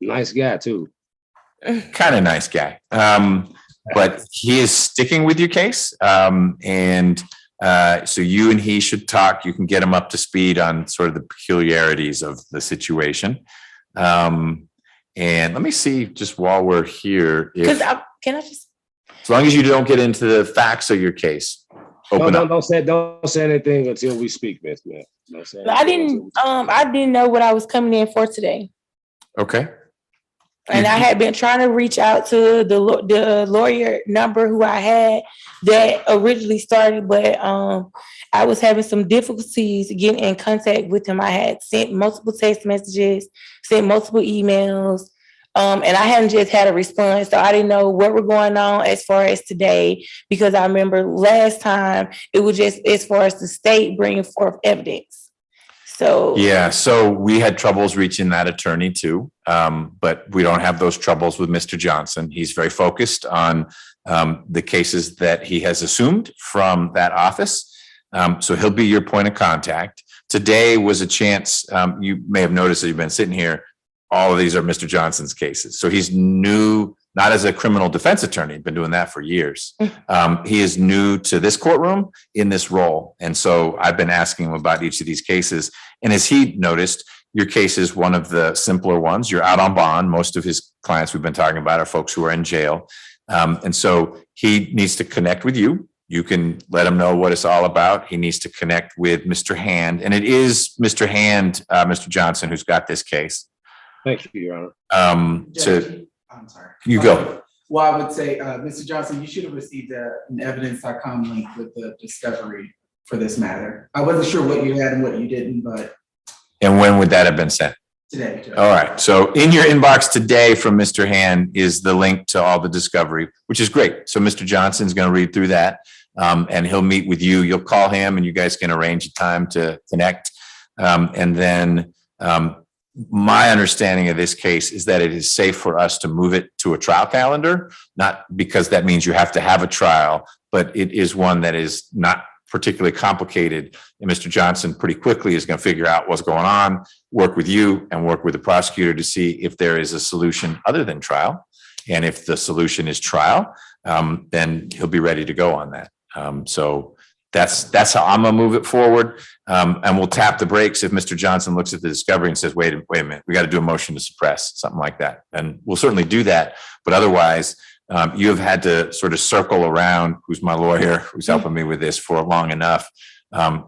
Nice guy, too. Kind of nice guy. But he is sticking with your case. And so you and he should talk. You can get him up to speed on sort of the peculiarities of the situation. And let me see, just while we're here, if, Can I just? as long as you don't get into the facts of your case, open up. Don't say anything until we speak, Miss Smith. I didn't know what I was coming in for today. Okay. And I had been trying to reach out to the lawyer number who I had that originally started, but I was having some difficulties getting in contact with him. I had sent multiple text messages, sent multiple emails, and I hadn't just had a response. So I didn't know what were going on as far as today, because I remember last time it was just as far as the state bringing forth evidence. So yeah, so we had troubles reaching that attorney too, but we don't have those troubles with Mr. Johnson. He's very focused on the cases that he has assumed from that office. So he'll be your point of contact. Today was a chance, you may have noticed that you've been sitting here, all of these are Mr. Johnson's cases. So he's new, not as a criminal defense attorney, been doing that for years. He is new to this courtroom in this role. And so I've been asking him about each of these cases. And as he noticed, your case is one of the simpler ones. You're out on bond. Most of his clients we've been talking about are folks who are in jail. And so he needs to connect with you. You can let him know what it's all about. He needs to connect with Mr. Hand. And it is Mr. Hand, Mr. Johnson, who's got this case. Thank you, Your Honor. So I'm sorry. you go. Well, I would say, Mr. Johnson, you should have received an evidence.com link with the discovery for this matter. I wasn't sure what you had and what you didn't, but. And when would that have been sent? Today. All right. So in your inbox today from Mr. Hand is the link to all the discovery, which is great. So Mr. Johnson's going to read through that and he'll meet with you. You'll call him and you guys can arrange a time to connect. And then my understanding of this case is that it is safe for us to move it to a trial calendar, not because that means you have to have a trial, but it is one that is not particularly complicated. And Mr. Johnson pretty quickly is going to figure out what's going on, work with you and work with the prosecutor to see if there is a solution other than trial. And if the solution is trial, then he'll be ready to go on that. So that's how I'm gonna move it forward. And we'll tap the brakes if Mr. Johnson looks at the discovery and says, wait a minute, we got to do a motion to suppress, something like that. And we'll certainly do that. But otherwise, you have had to sort of circle around, who's my lawyer, who's helping me with this for long enough.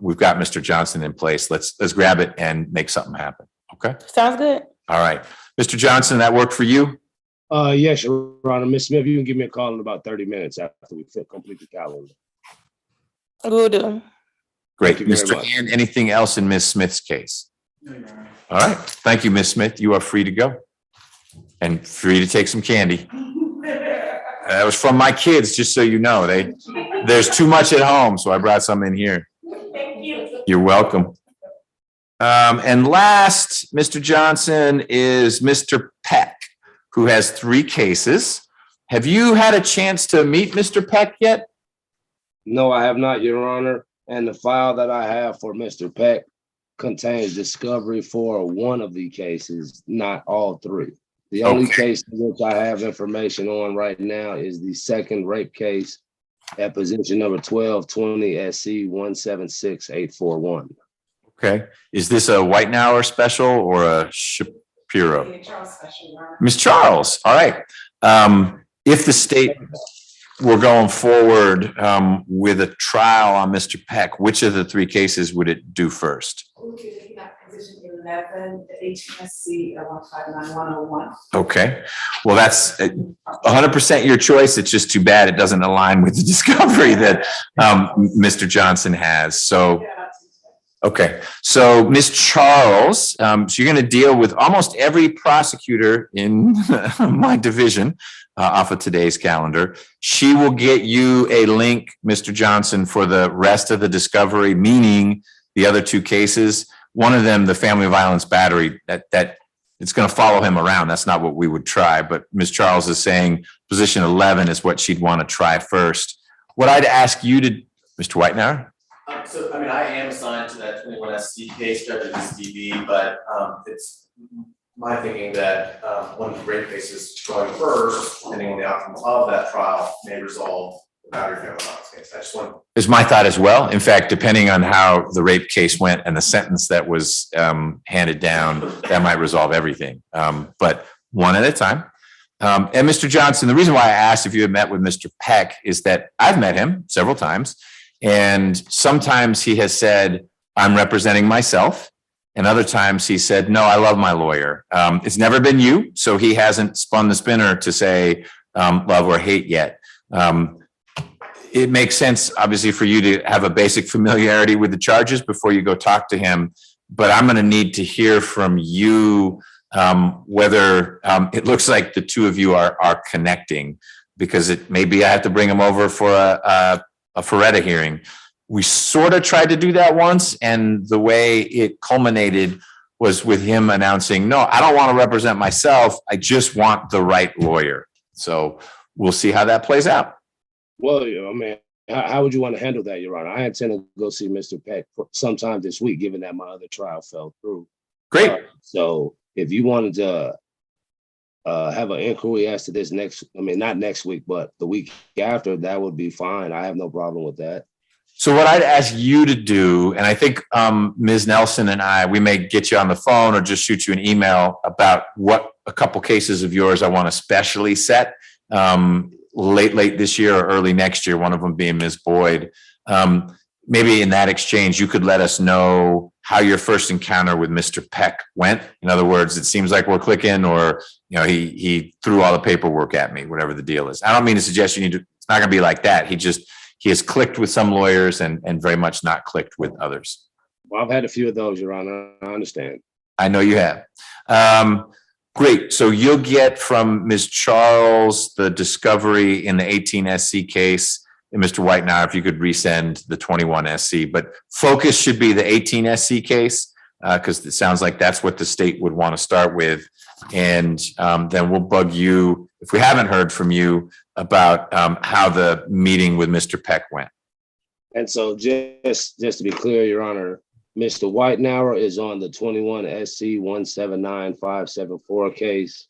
We've got Mr. Johnson in place. Let's grab it and make something happen. Okay. Sounds good. All right. Mr. Johnson, that worked for you? Yes, Your Honor. Ms. Smith, you can give me a call in about 30 minutes after we complete the calendar. Will do. Great. Thank you very Mr. much. Hand, anything else in Ms. Smith's case? No, Your Honor. All right. Thank you, Ms. Smith. You are free to go. And free to take some candy. That was from my kids, just so you know. There's too much at home, so I brought some in here. Thank you. You're welcome. And last, Mr. Johnson, is Mr. Peck, who has 3 cases. Have you had a chance to meet Mr. Peck yet? No, I have not, Your Honor. And the file that I have for Mr. Peck contains discovery for one of the cases, not all 3. The only case which I have information on right now is the second rape case at position number 1220 SC 176841. Okay. Is this a Whitenauer special or a Shapiro? Charles special, Your Honor. Ms. Charles, all right. If the state were going forward with a trial on Mr. Peck, which of the 3 cases would it do first? Okay, looking at position 11, the HMSC 159101. Okay. Well, that's 100% your choice. It's just too bad it doesn't align with the discovery that Mr. Johnson has. So, okay. So, Ms. Charles, so you're going to deal with almost every prosecutor in my division off of today's calendar. She will get you a link, Mr. Johnson, for the rest of the discovery, meaning the other 2 cases. One of them, the family violence battery, that it's going to follow him around. That's not what we would try. But Ms. Charles is saying position 11 is what she'd want to try first. What I'd ask you to, Mr. Whitenauer? So, I mean, I am assigned to that 21 SC case, judge of this DB, but it's my thinking that one of the rape cases going first, depending on the outcome of that trial, may resolve the battery family violence case. I just want. Is my thought as well. In fact, depending on how the rape case went and the sentence that was handed down, that might resolve everything. But one at a time. And Mr. Johnson, the reason why I asked if you had met with Mr. Peck is that I've met him several times. And sometimes he has said, I'm representing myself. And other times he said, no, I love my lawyer. It's never been you. So he hasn't spun the spinner to say love or hate yet. It makes sense, obviously, for you to have a basic familiarity with the charges before you go talk to him. But I'm going to need to hear from you whether it looks like the 2 of you are connecting, because it maybe I have to bring him over for a Ferretta hearing. We sort of tried to do that once, and the way it culminated was with him announcing, no, I don't want to represent myself. I just want the right lawyer. So we'll see how that plays out. Well, I mean, how would you want to handle that, Your Honor? I intend to go see Mr. Peck sometime this week, given that my other trial fell through. Great. So if you wanted to have an inquiry as to this not next week, but the week after, that would be fine. I have no problem with that. So what I'd ask you to do, and I think Ms. Nelson and we may get you on the phone or just shoot you an email about what a couple cases of yours I want to specially set late this year or early next year, one of them being Ms. Boyd. Maybe in that exchange, you could let us know how your first encounter with Mr. Peck went. In other words, it seems like we're clicking, or he threw all the paperwork at me, whatever the deal is. I don't mean to suggest you need to, it's not going to be like that. He has clicked with some lawyers and very much not clicked with others. Well, I've had a few of those, Your Honor. I understand. I know you have. Great. So you'll get from Ms. Charles the discovery in the 18 SC case. And Mr. Whitenauer, if you could resend the 21 SC, but focus should be the 18 SC case, because it sounds like that's what the state would want to start with. And then we'll bug you, if we haven't heard from you, about how the meeting with Mr. Peck went. And so just to be clear, Your Honor, Mr. Whitenauer is on the 21 SC 179574 case.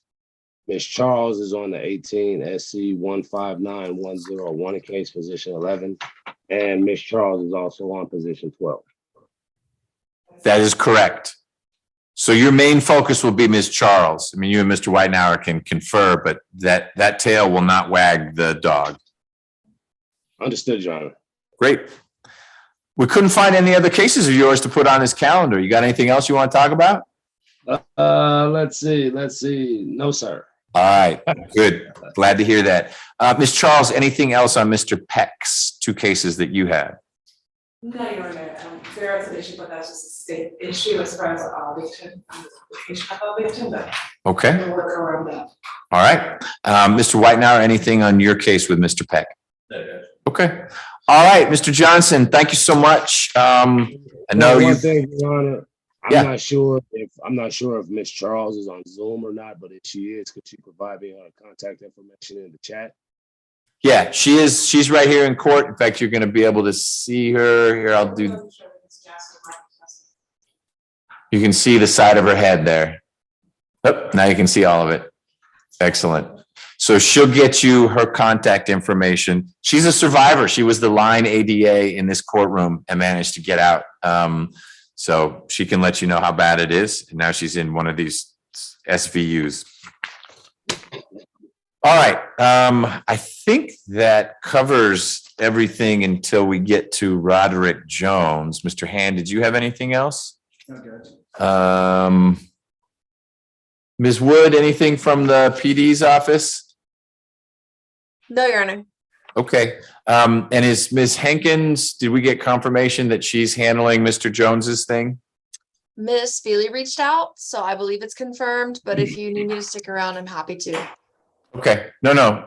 Ms. Charles is on the 18 SC 159101 case, position 11. And Ms. Charles is also on position 12. That is correct. So your main focus will be Ms. Charles. I mean, you and Mr. Whitenauer can confer, but that tail will not wag the dog. Understood, Your Honor. Great. We couldn't find any other cases of yours to put on this calendar. You got anything else you want to talk about? Let's see. No, sir. All right, good. Glad to hear that. Ms. Charles, anything else on Mr. Peck's 2 cases that you had? No, you're right. There is an issue, but that's just a state issue as far as our victim, application of our victim, but Okay, we'll work around that. all right. Mr. Whitenauer, anything on your case with Mr. Peck? Okay. All right, Mr. Johnson, thank you so much. I know One you. thing, Your Honor, Yeah. I'm not sure if Miss Charles is on Zoom or not, but if she is, could she provide me her contact information in the chat? Yeah, she is. She's right here in court. In fact, you're going to be able to see her here. I'll do. You can see the side of her head there. Oh, now you can see all of it. Excellent. So she'll get you her contact information. She's a survivor. She was the line ADA in this courtroom and managed to get out. So she can let you know how bad it is. And now she's in one of these SVUs. All right. I think that covers everything until we get to Roderick Jones. Mr. Hand, did you have anything else? Ms. Wood, anything from the PD's office? No, Your Honor. Okay. And is Ms. Hankins, did we get confirmation that she's handling Mr. Jones's thing? Miss Feely reached out, so I believe it's confirmed, but if you need me to stick around, I'm happy to. Okay. No.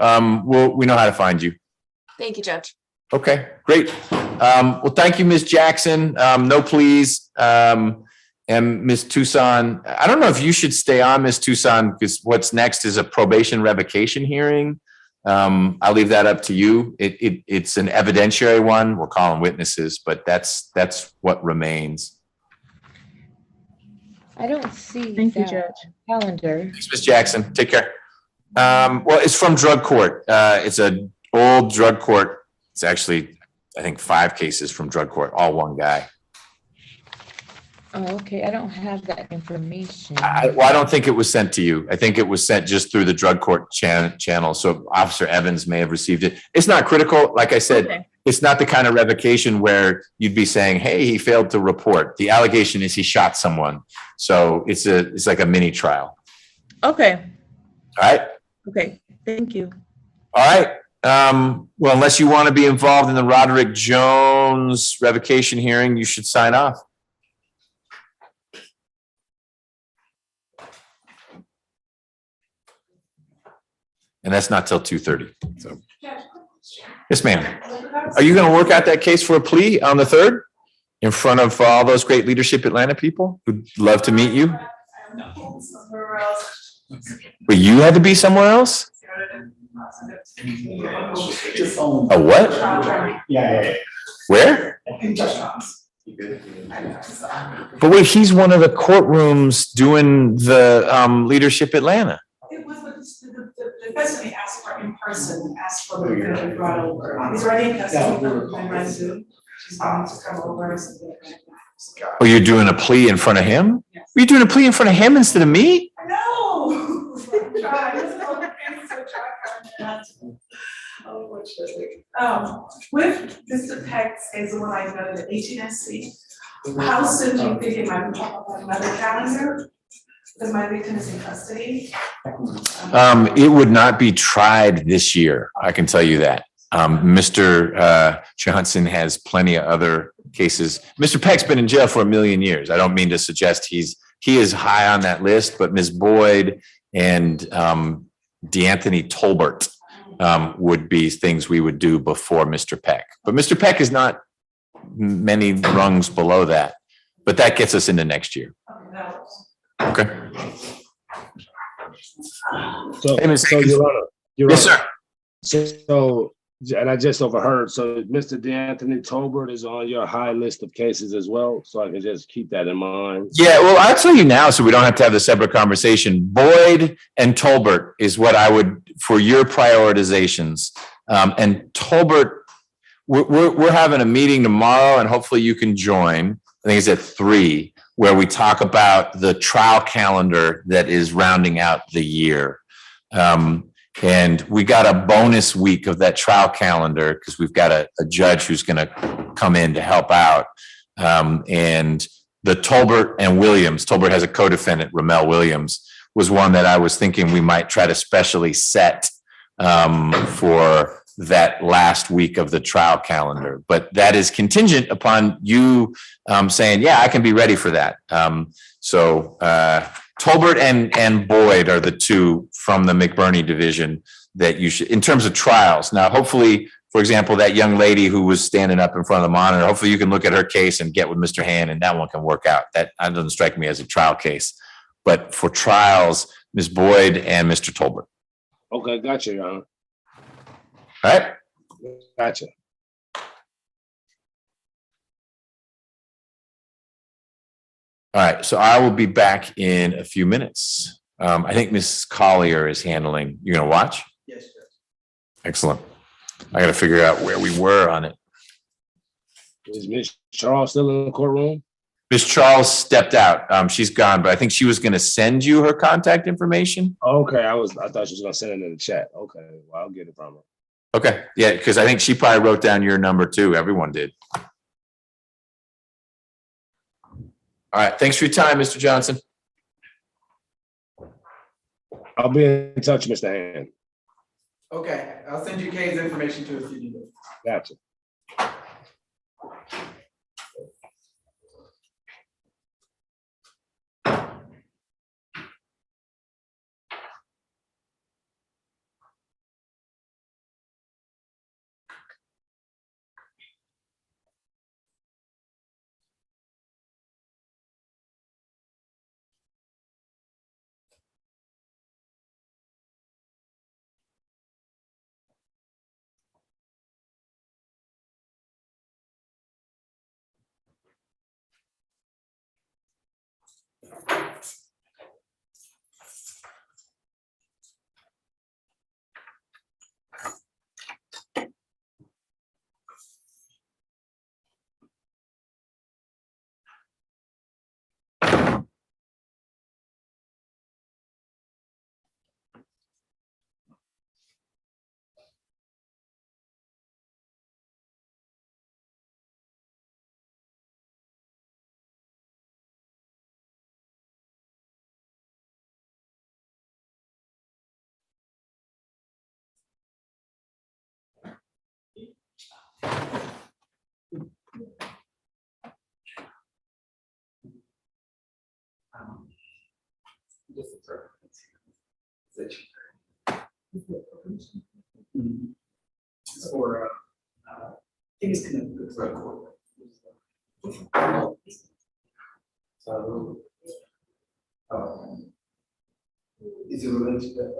We know how to find you. Thank you, Judge. Okay, great. Well, thank you, Ms. Jackson. No, please. And Ms. Tucson, I don't know if you should stay on, Ms. Tucson, because what's next is a probation revocation hearing. I'll leave that up to you. It's an evidentiary one. We're calling witnesses, but that's what remains. I don't see. Thank you, that Judge. calendar. Thanks, Ms. Jackson. Take care. Well, it's from drug court. It's an old drug court. It's actually, I think, 5 cases from drug court, all one guy. Oh, okay. I don't have that information. I don't think it was sent to you. I think it was sent just through the drug court channel. So Officer Evans may have received it. It's not critical. Like I said, Okay. It's not the kind of revocation where you'd be saying, hey, he failed to report. The allegation is he shot someone. So it's like a mini trial. Okay. All right. Okay. Thank you. All right. Well, unless you want to be involved in the Roderick Jones revocation hearing, you should sign off. And that's not till 2:30. So, yes, ma'am. Are you going to work out that case for a plea on the 3rd in front of all those great Leadership Atlanta people who'd love to meet you? But you had to be somewhere else? A what? Yeah. Where? But wait, he's one of the courtrooms doing the Leadership Atlanta. It was the person asked for in person, asked for the video brought over. He's already in custody, and run Zoom. She's going to come over or something. Oh, you're doing a plea in front of him? Yes. You're doing a plea in front of him instead of me? No. With Mr. Peck is the one I know, the HNSC. How soon do you think it might pop up on another calendar? Because my victim is in custody. It would not be tried this year. I can tell you that. Mr. Johnson has plenty of other cases. Mr. Peck's been in jail for 1,000,000 years. I don't mean to suggest he is high on that list, but Ms. Boyd and DeAnthony Tolbert would be things we would do before Mr. Peck. But Mr. Peck is not many rungs below that, but that gets us into next year. Okay. So, Hey, Ms. so Hankins. Your Yes, Honor. sir. So, and I just overheard, so Mr. DeAnthony Tolbert is on your high list of cases as well, so I can just keep that in mind. Yeah, well, I'll tell you now, so we don't have to have the separate conversation. Boyd and Tolbert is what I would, for your prioritizations. And Tolbert, we're having a meeting tomorrow, and hopefully you can join. I think it's at 3, where we talk about the trial calendar that is rounding out the year. And we got a bonus week of that trial calendar because we've got a judge who's going to come in to help out. And the Tolbert and Williams, Tolbert has a co-defendant, Ramel Williams, was one that I was thinking we might try to specially set for that last week of the trial calendar. But that is contingent upon you saying, yeah, I can be ready for that. So Tolbert and Boyd are the two from the McBurney division that you should, in terms of trials. Now, hopefully, for example, that young lady who was standing up in front of the monitor, hopefully you can look at her case and get with Mr. Hand, and that one can work out. That doesn't strike me as a trial case. But for trials, Ms. Boyd and Mr. Tolbert. Okay, gotcha, Your Honor. All right. Gotcha. All right, so I will be back in a few minutes. I think Ms. Collier is handling, you're gonna watch? Yes, sir. Excellent. I gotta figure out where we were on it. Is Ms. Charles still in the courtroom? Ms. Charles stepped out. She's gone, but I think she was gonna send you her contact information. Okay, I thought she was gonna send it in the chat. Okay, well, I'll get it from her. Okay, yeah, because I think she probably wrote down your number too. Everyone did. All right, thanks for your time, Mr. Johnson. I'll be in touch, Mr. Hand. Okay, I'll send you Kay's information to if you need it. Gotcha. Or, I think it's connected to the drug court. So, is it related to that?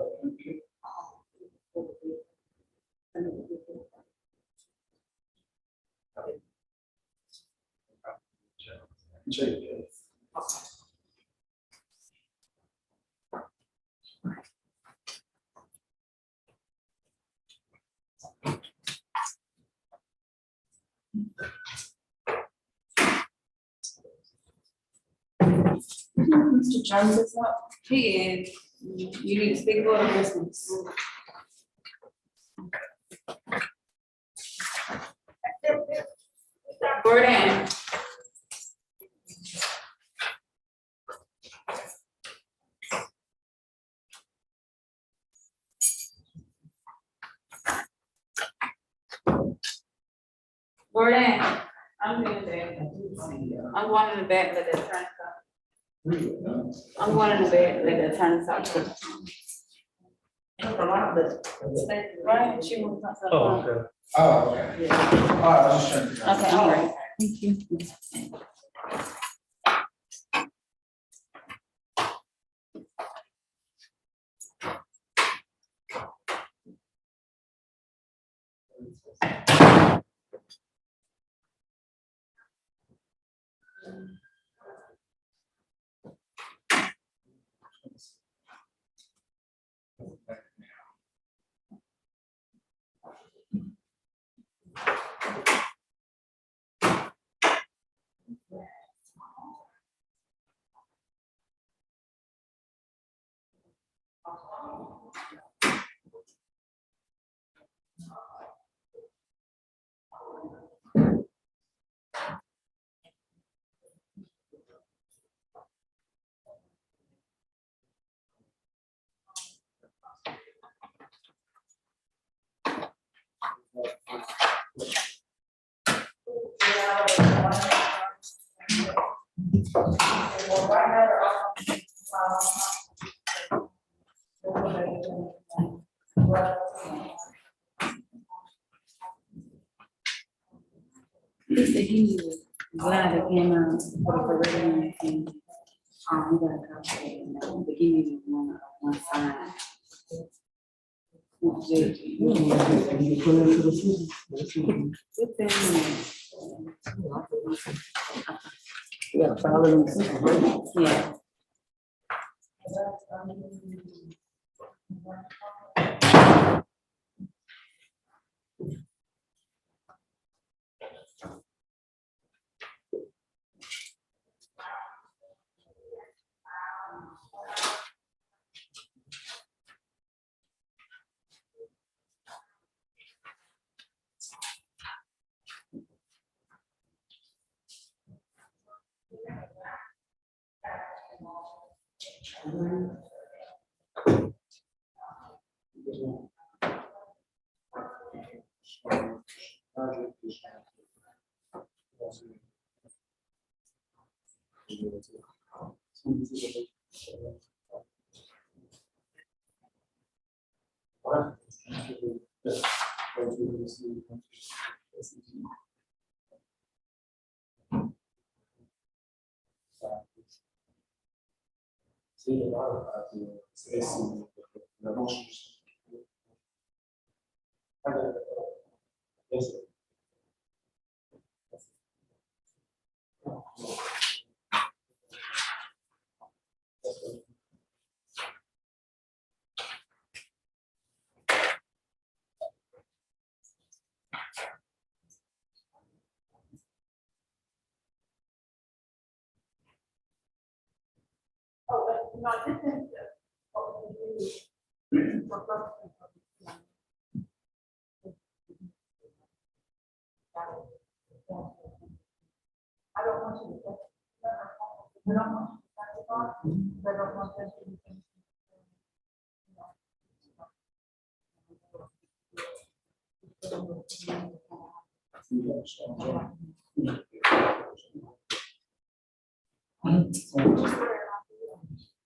Mr. Jones is up. He is. You need to speak for the business. Gordon. Gordon, I'm doing that. I'm going in the back, let the attorney talk. I'm going in the back, let the attorney talk. Right, she wants to talk. Oh, okay. Oh, okay. Oh, I was just trying to. Okay, all right, thank you. Glad it came out for the reading and I'm gonna copy it and the beginning one side. Yeah, follow them. Yeah.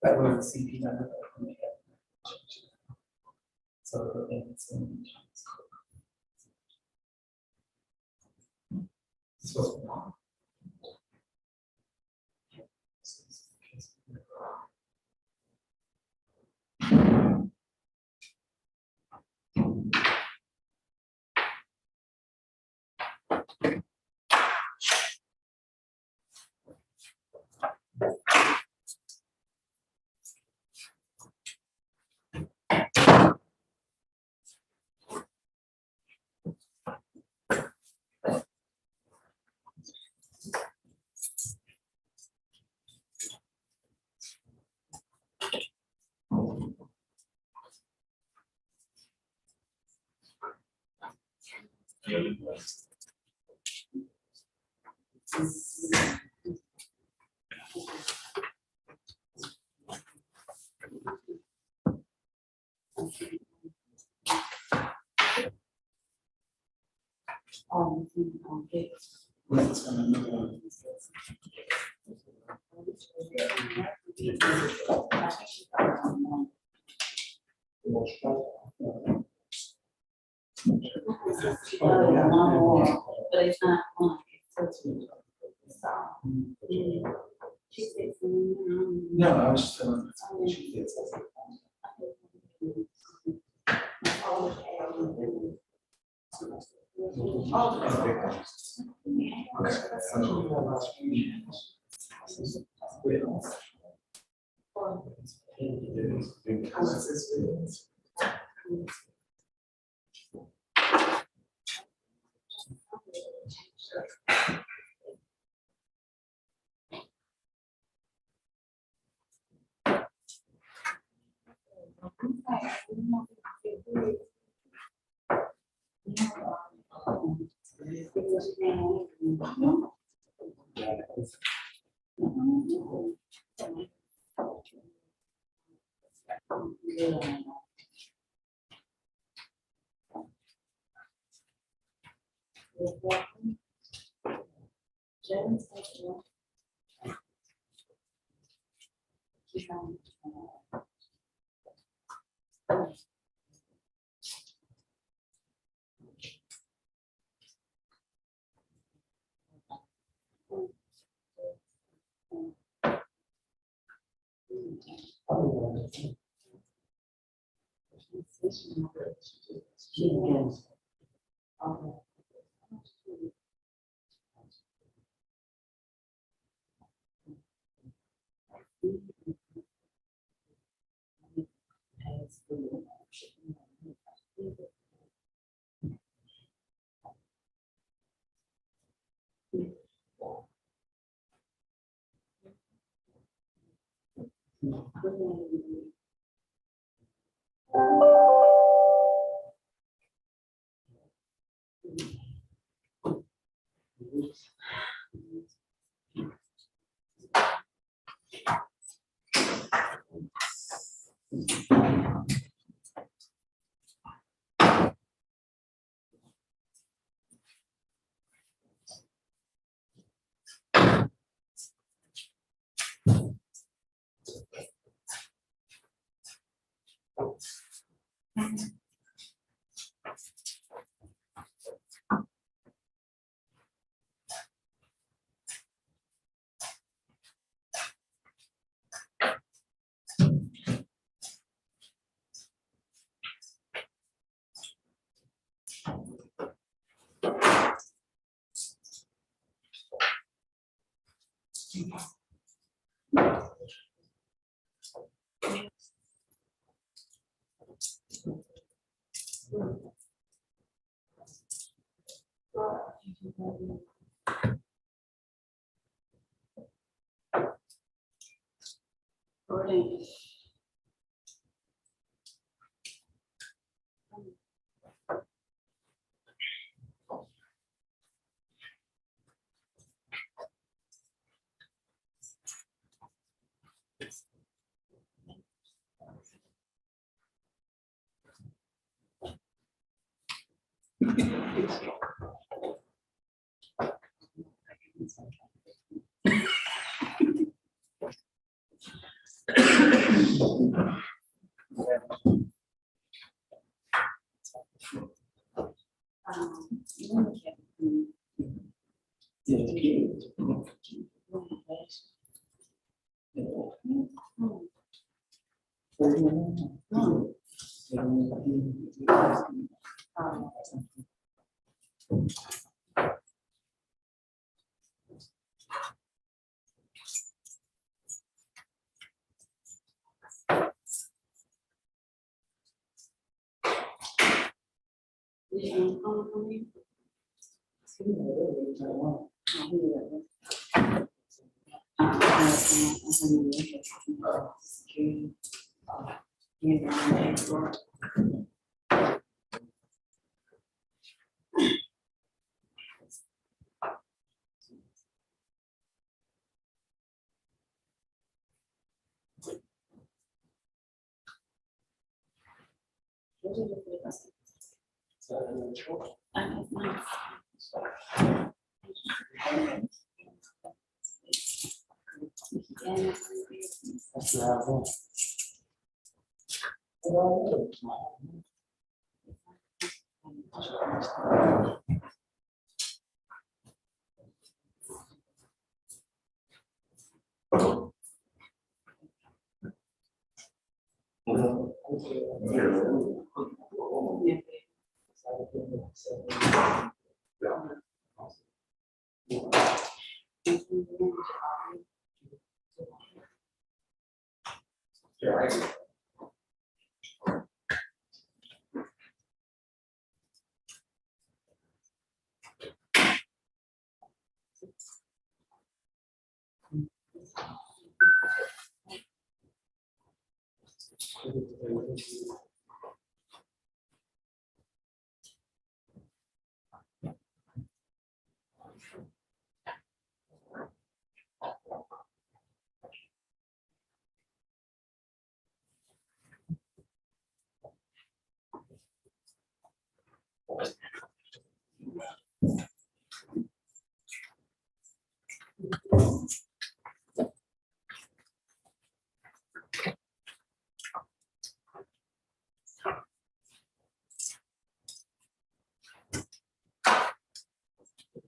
That was the CP number. So it's so. But it's not on. No, I was just telling. She did.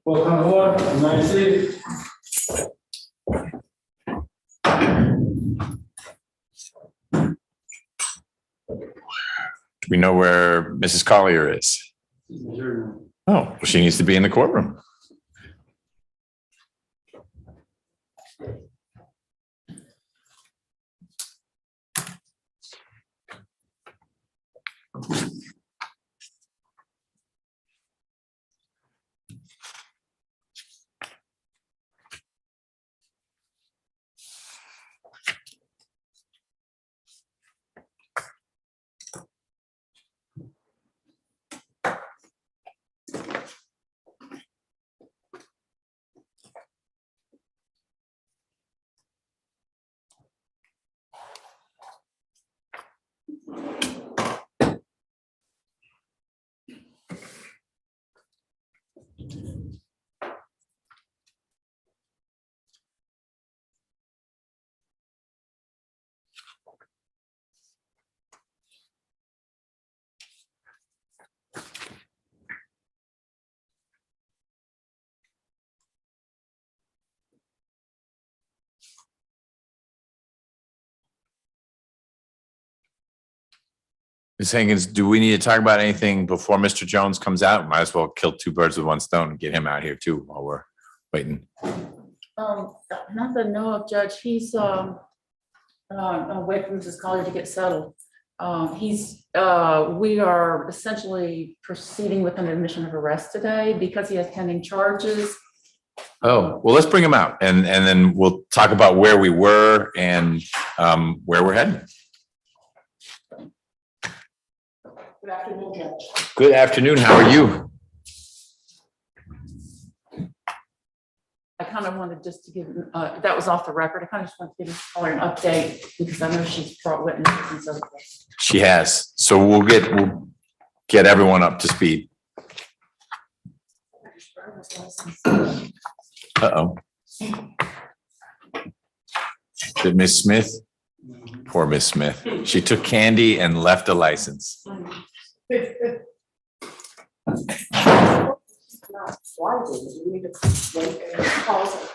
Welcome aboard, United States. Do we know where Mrs. Collier is? Oh, well, she needs to be in the courtroom. Ms. Hankins, do we need to talk about anything before Mr. Jones comes out? Might as well kill two birds with one stone and get him out here too while we're waiting. Not that I know of, Judge, he's, wait for Mrs. Collier to get settled. We are essentially proceeding with an admission of arrest today because he has pending charges. Oh, well, let's bring him out and then we'll talk about where we were and where we're heading. Good afternoon, Judge. Good afternoon. How are you? I kind of wanted just to give, that was off the record. I kind of just wanted to give Collier an update because I know she's brought witnesses and so forth. She has. So we'll get everyone up to speed. Uh-oh. Did Miss Smith? Poor Miss Smith. She took candy and left a license.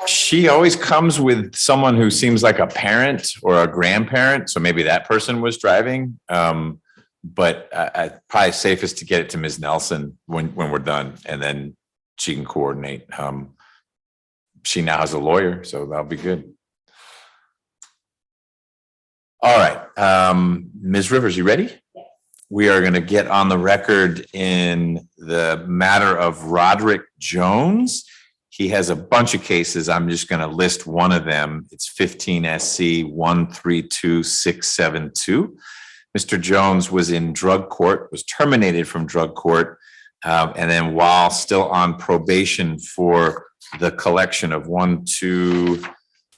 She always comes with someone who seems like a parent or a grandparent, so maybe that person was driving. But probably safest to get it to Ms. Nelson when we're done, and then she can coordinate. She now has a lawyer, so that'll be good. All right, Ms. Rivers, you ready? Yes. We are going to get on the record in the matter of Roderick Jones. He has a bunch of cases. I'm just going to list one of them. It's 15 SC 132672. Mr. Jones was in drug court, was terminated from drug court, and then while still on probation for the collection of 1, 2,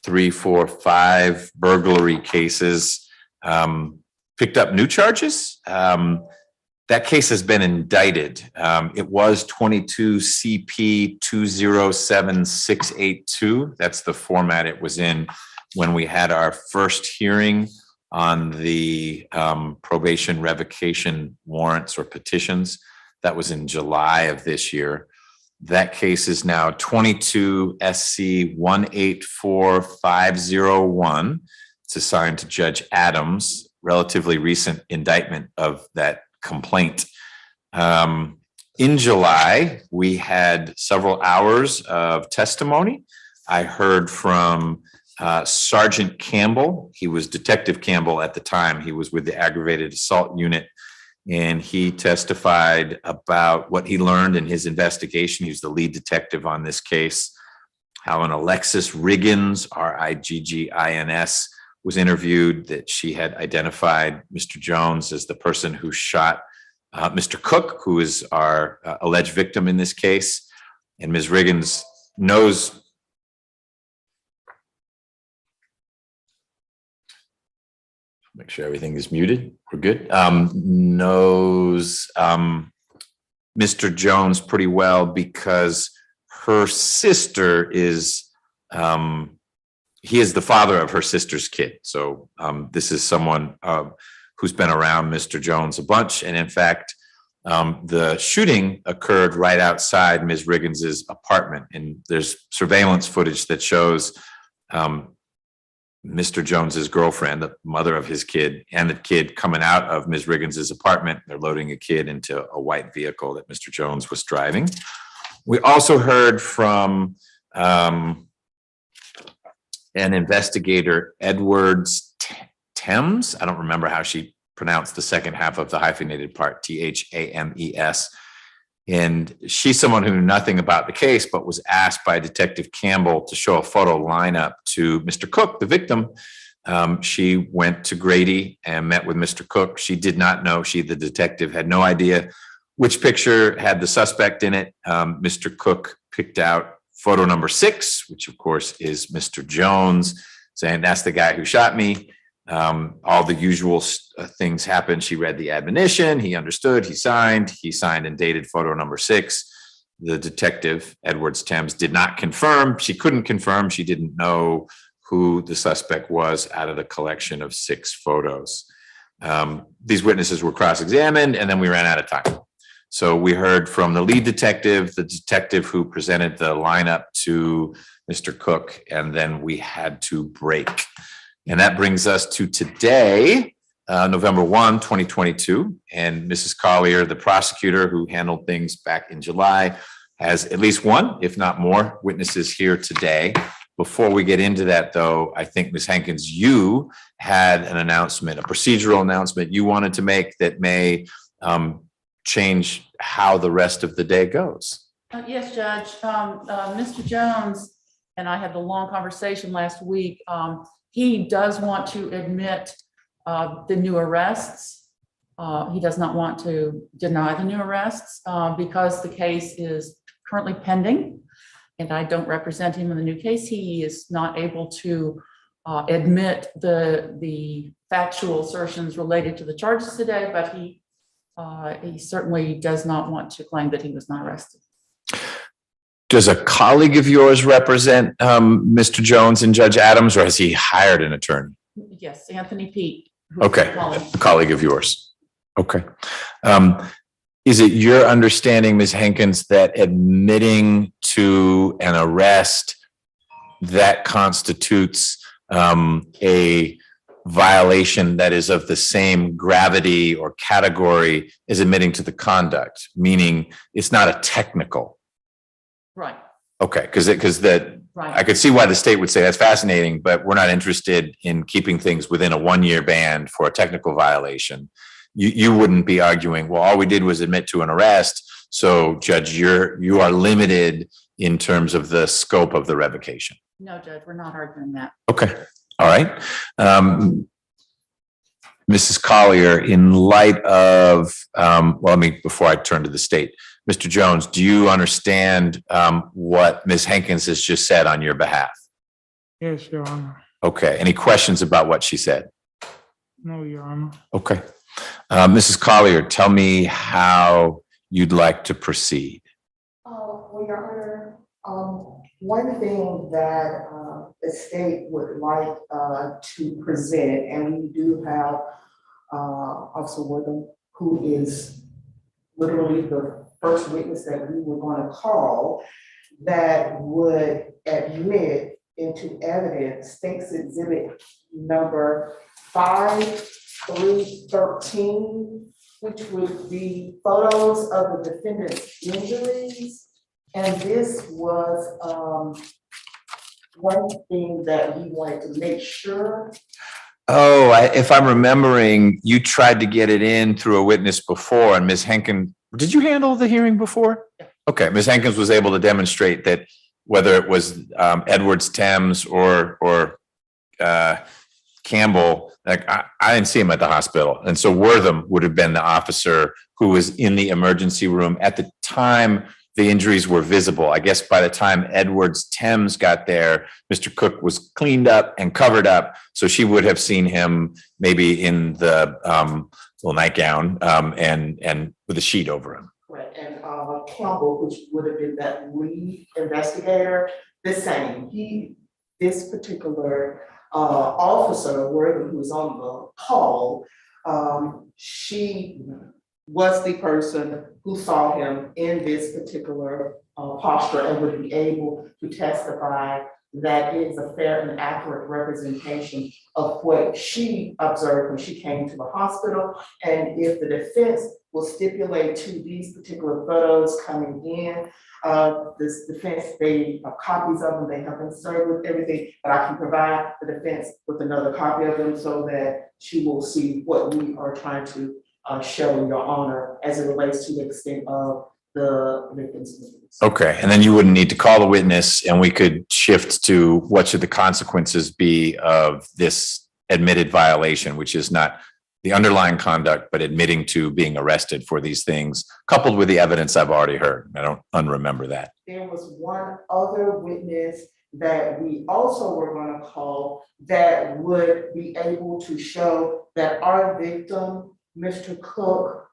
3, 4, 5 burglary cases, picked up new charges. That case has been indicted. It was 22 CP 207682. That's the format it was in when we had our first hearing on the probation revocation warrants or petitions. That was in July of this year. That case is now 22 SC 184501. It's assigned to Judge Adams, relatively recent indictment of that complaint. In July, we had several hours of testimony. I heard from Sergeant Campbell. He was Detective Campbell at the time. He was with the aggravated assault unit, and he testified about what he learned in his investigation. He was the lead detective on this case. How an Alexis Riggins, Riggins, was interviewed, that she had identified Mr. Jones as the person who shot Mr. Cook, who is our alleged victim in this case. And Ms. Riggins knows. Make sure everything is muted. We're good. Knows Mr. Jones pretty well because her sister is, he is the father of her sister's kid. So this is someone who's been around Mr. Jones a bunch. And in fact, The shooting occurred right outside Ms. Riggins's apartment, and there's surveillance footage that shows Mr. Jones's girlfriend, the mother of his kid, and the kid coming out of Ms. Riggins's apartment. They're loading a kid into a white vehicle that Mr. Jones was driving. We also heard from an investigator, Edwards Thames. I don't remember how she pronounced the second half of the hyphenated part, Thames. And she's someone who knew nothing about the case, but was asked by Detective Campbell to show a photo lineup to Mr. Cook, the victim. She went to Grady and met with Mr. Cook. She did not know, the detective, had no idea which picture had the suspect in it. Mr. Cook picked out photo number 6, which of course is Mr. Jones, saying that's the guy who shot me. All the usual things happened. She read the admonition. He understood. He signed and dated photo number 6. The detective, Edwards Thames, did not confirm. She couldn't confirm. She didn't know who the suspect was out of the collection of 6 photos. These witnesses were cross-examined, and then we ran out of time. So we heard from the lead detective, the detective who presented the lineup to Mr. Cook, and then we had to break. And that brings us to today, November 1, 2022. And Mrs. Collier, the prosecutor who handled things back in July, has at least one, if not more, witnesses here today. Before we get into that, though, I think Ms. Hankins, you had an announcement, a procedural announcement you wanted to make that may change how the rest of the day goes. Yes, Judge. Mr. Jones and I had a long conversation last week. He does want to admit the new arrests. He does not want to deny the new arrests because the case is currently pending, and I don't represent him in the new case. He is not able to admit the factual assertions related to the charges today, but he certainly does not want to claim that he was not arrested. Does a colleague of yours represent Mr. Jones and Judge Adams, or has he hired an attorney? Yes, Anthony Pete. Okay, a colleague of yours. Okay. Is it your understanding, Ms. Hankins, that admitting to an arrest that constitutes a violation that is of the same gravity or category as admitting to the conduct, meaning it's not a technical? Right. Okay, because Right. I could see why the state would say that's fascinating, but we're not interested in keeping things within a 1-year band for a technical violation. You wouldn't be arguing, well, all we did was admit to an arrest. So Judge, you are limited in terms of the scope of the revocation. No, Judge, we're not arguing that. Okay. All right. Mrs. Collier, in light of, before I turn to the state, Mr. Jones, do you understand what Ms. Hankins has just said on your behalf? Yes, Your Honor. Okay. Any questions about what she said? No, Your Honor. Okay. Mrs. Collier, tell me how you'd like to proceed. Well, Your Honor, one thing that the state would like to present, and we do have Officer Wortham, who is literally the first witness that we were going to call, that would admit into evidence State's Exhibit number 5 through 13, which would be photos of the defendant's injuries. And this was one thing that we wanted to make sure. Oh, if I'm remembering, you tried to get it in through a witness before, and Ms. Hankins, did you handle the hearing before? Okay, Ms. Hankins was able to demonstrate that whether it was Edwards Thames or Campbell, like I didn't see him at the hospital. And so Wortham would have been the officer who was in the emergency room at the time the injuries were visible. I guess by the time Edwards Thames got there, Mr. Cook was cleaned up and covered up. So she would have seen him maybe in the little nightgown and with a sheet over him. Right, and Campbell, which would have been that lead investigator, the same. This particular officer, Wortham, who was on the call, she was the person who saw him in this particular posture and would be able to testify that it is a fair and accurate representation of what she observed when she came to the hospital. And if the defense will stipulate to these particular photos coming in, this defense, they have copies of them, they have been served with everything, but I can provide the defense with another copy of them so that she will see what we are trying to show in your honor as it relates to the extent of the victim's needs. Okay, and then you wouldn't need to call the witness and we could shift to what should the consequences be of this admitted violation, which is not the underlying conduct, but admitting to being arrested for these things, coupled with the evidence I've already heard. I don't unremember that. There was one other witness that we also were going to call that would be able to show that our victim, Mr. Cook,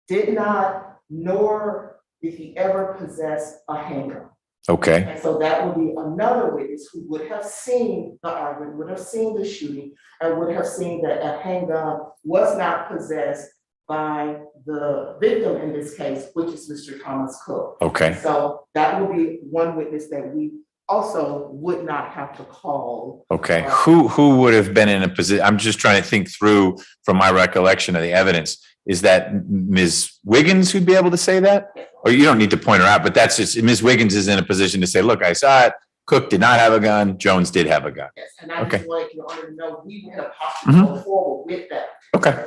did not, nor did he ever possess a handgun. Okay, And so that would be another witness who would have seen the argument, would have seen the shooting, and would have seen that a handgun was not possessed by the victim in this case, which is Mr. Thomas Cook. okay, So that will be one witness that we also would not have to call. okay. Who would have been in a position? I'm just trying to think through from my recollection of the evidence. Is that Ms. Wiggins who'd be able to say that? Or you don't need to point her out, but that's just, Ms. Wiggins is in a position to say, look, I saw it. Cook did not have a gun. Jones did have a gun. Yes, and I Okay. just wanted you to know we had a posture to go forward with that. Okay.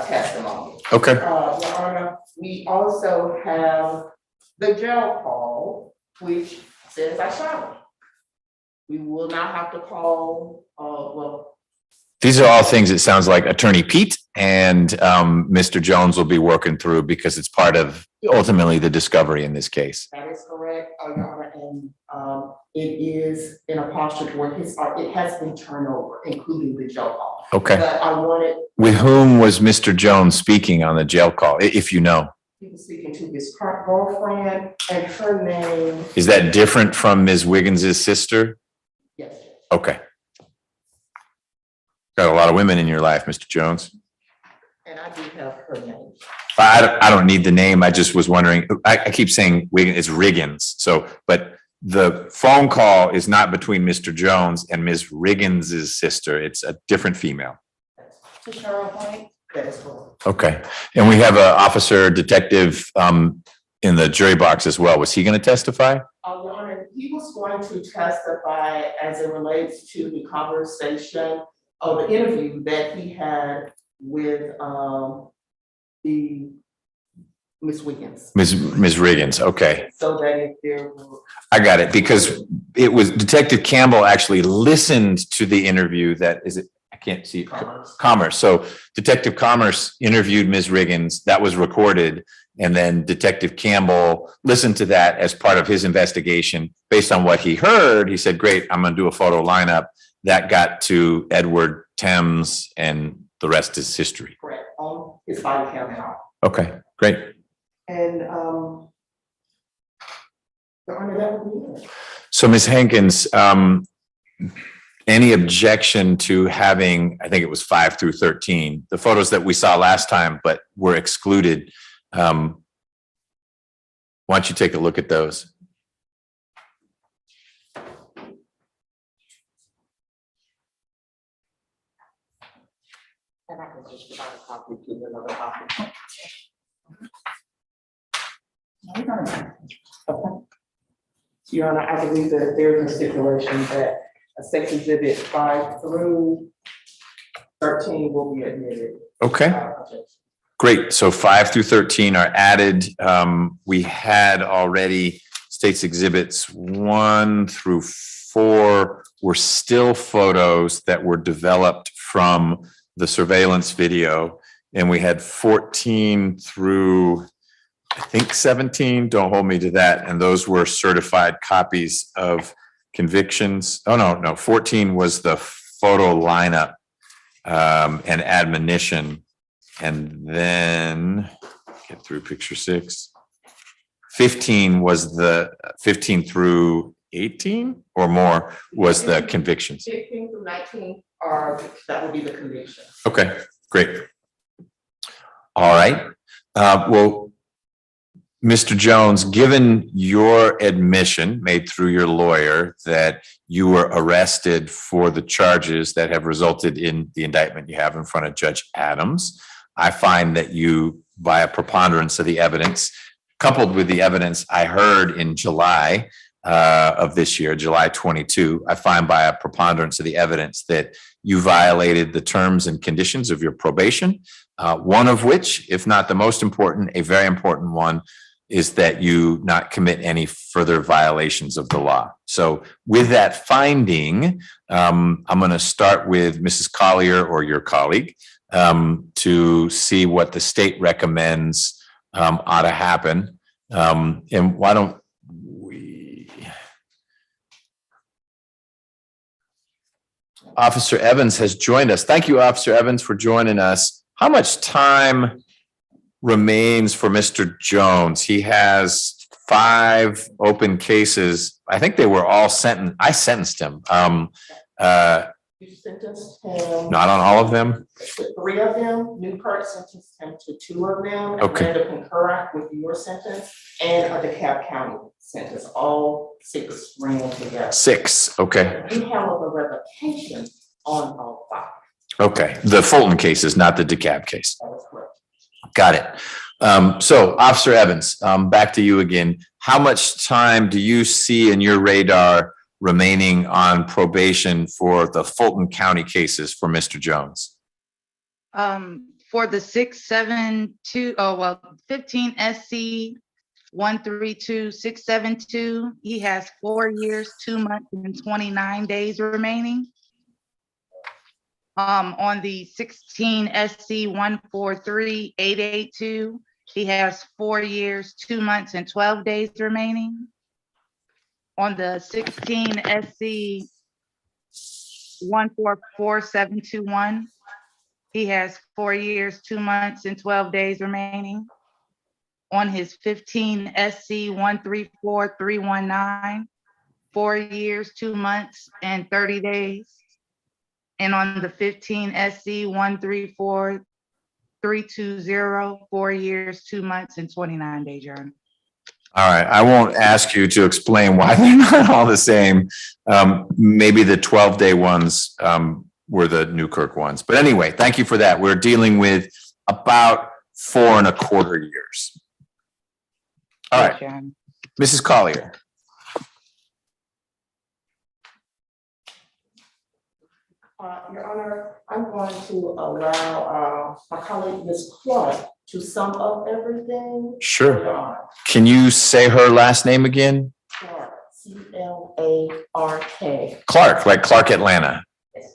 Testimony. Okay, Your Honor, we also have the jail call, which says I shot him. We will not have to call, these are all things it sounds like Attorney Pete and Mr. Jones will be working through because it's part of ultimately the discovery in this case. that is correct, Your Honor, and it is in a posture where it has been turned over, including the jail call. Okay. But I wanted, With whom was Mr. Jones speaking on the jail call, if you know? he was speaking to his current girlfriend, and her name, Is that different from Ms. Wiggins's sister? yes, Okay. Got a lot of women in your life, Mr. Jones. and I do have her name. I don't need the name. I just was wondering, I keep saying Wiggins, it's Riggins. So, but the phone call is not between Mr. Jones and Ms. Riggins's sister. It's a different female. To Cheryl White, that is correct. Okay. And we have a officer detective in the jury box as well. Was he going to testify? Your Honor, he was going to testify as it relates to the conversation or the interview that he had with the Ms. Wiggins. Ms. Riggins. Okay. So that if there were, I got it because it was Detective Campbell actually listened to the interview that is it. I can't see it. Commerce. So Detective Commerce interviewed Ms. Riggins. That was recorded. And then Detective Campbell listened to that as part of his investigation. Based on what he heard, he said, great, I'm going to do a photo lineup. That got to Edward Thames and the rest is history. correct, on his body cam now. Okay, great. And Your Honor, that would be it. So Ms. Hankins, any objection to having, I think it was 5 through 13, the photos that we saw last time, but were excluded. Why don't you take a look at those? And I can just provide a copy to another copy. Okay. Your Honor, I believe that there is a stipulation that a sex exhibit 5 through 13 will be admitted. Okay. Great. So 5 through 13 are added. We had already states exhibits 1 through 4 were still photos that were developed from the surveillance video. And we had 14 through, I think 17, don't hold me to that. And those were certified copies of convictions. Oh, no, 14 was the photo lineup and admonition. And then get through picture 6. 15 was the 15 through 18 or more was the convictions. 15 through 19 that would be the conviction. Okay, great. All right. Well, Mr. Jones, given your admission made through your lawyer that you were arrested for the charges that have resulted in the indictment you have in front of Judge Adams, I find that you, by a preponderance of the evidence, coupled with the evidence I heard in July of this year, July 22, I find by a preponderance of the evidence that you violated the terms and conditions of your probation, one of which, if not the most important, a very important one, is that you not commit any further violations of the law. So with that finding, I'm going to start with Mrs. Collier or your colleague to see what the state recommends ought to happen. And why don't we? Officer Evans has joined us. Thank you, Officer Evans, for joining us. How much time remains for Mr. Jones? He has 5 open cases. I think they were all sentenced. I sentenced him. You sentenced him. Not on all of them? To 3 of them. Newkirk sentenced him to 2 of them. Okay. And Randall concurred with your sentence and a DeKalb County sentence. All 6 ran together. 6, okay. You handled the revocation on all 5. Okay, the Fulton case is not the DeKalb case. That is correct. Got it. So Officer Evans, back to you again. How much time do you see in your radar remaining on probation for the Fulton County cases for Mr. Jones? For the 15 SC 132672, he has 4 years, 2 months, and 29 days remaining. On the 16 SC 143882, he has 4 years, 2 months, and 12 days remaining. On the 16 SC 144721, he has 4 years, 2 months, and 12 days remaining. On his 15 SC 134319, 4 years, 2 months, and 30 days. And on the 15 SC 134320, 4 years, 2 months, and 29 days, Your Honor. All right, I won't ask you to explain why they're not all the same. Maybe the 12-day ones were the Newkirk ones. But anyway, thank you for that. We're dealing with about 4.25 years. All right, Mrs. Collier. Your Honor, I'm going to allow my colleague, Ms. Clark, to sum up everything. Sure. Your Honor. Can you say her last name again? Clark, C-L-A-R-K. Clark, like Clark Atlanta.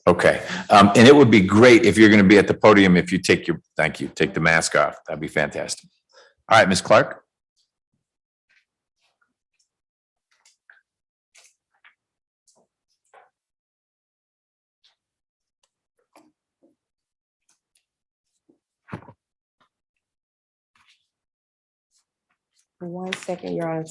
Okay. And it would be great if you're going to be at the podium if you take your, thank you, take the mask off. That'd be fantastic. All right, Ms. Clark. One second, Your Honor.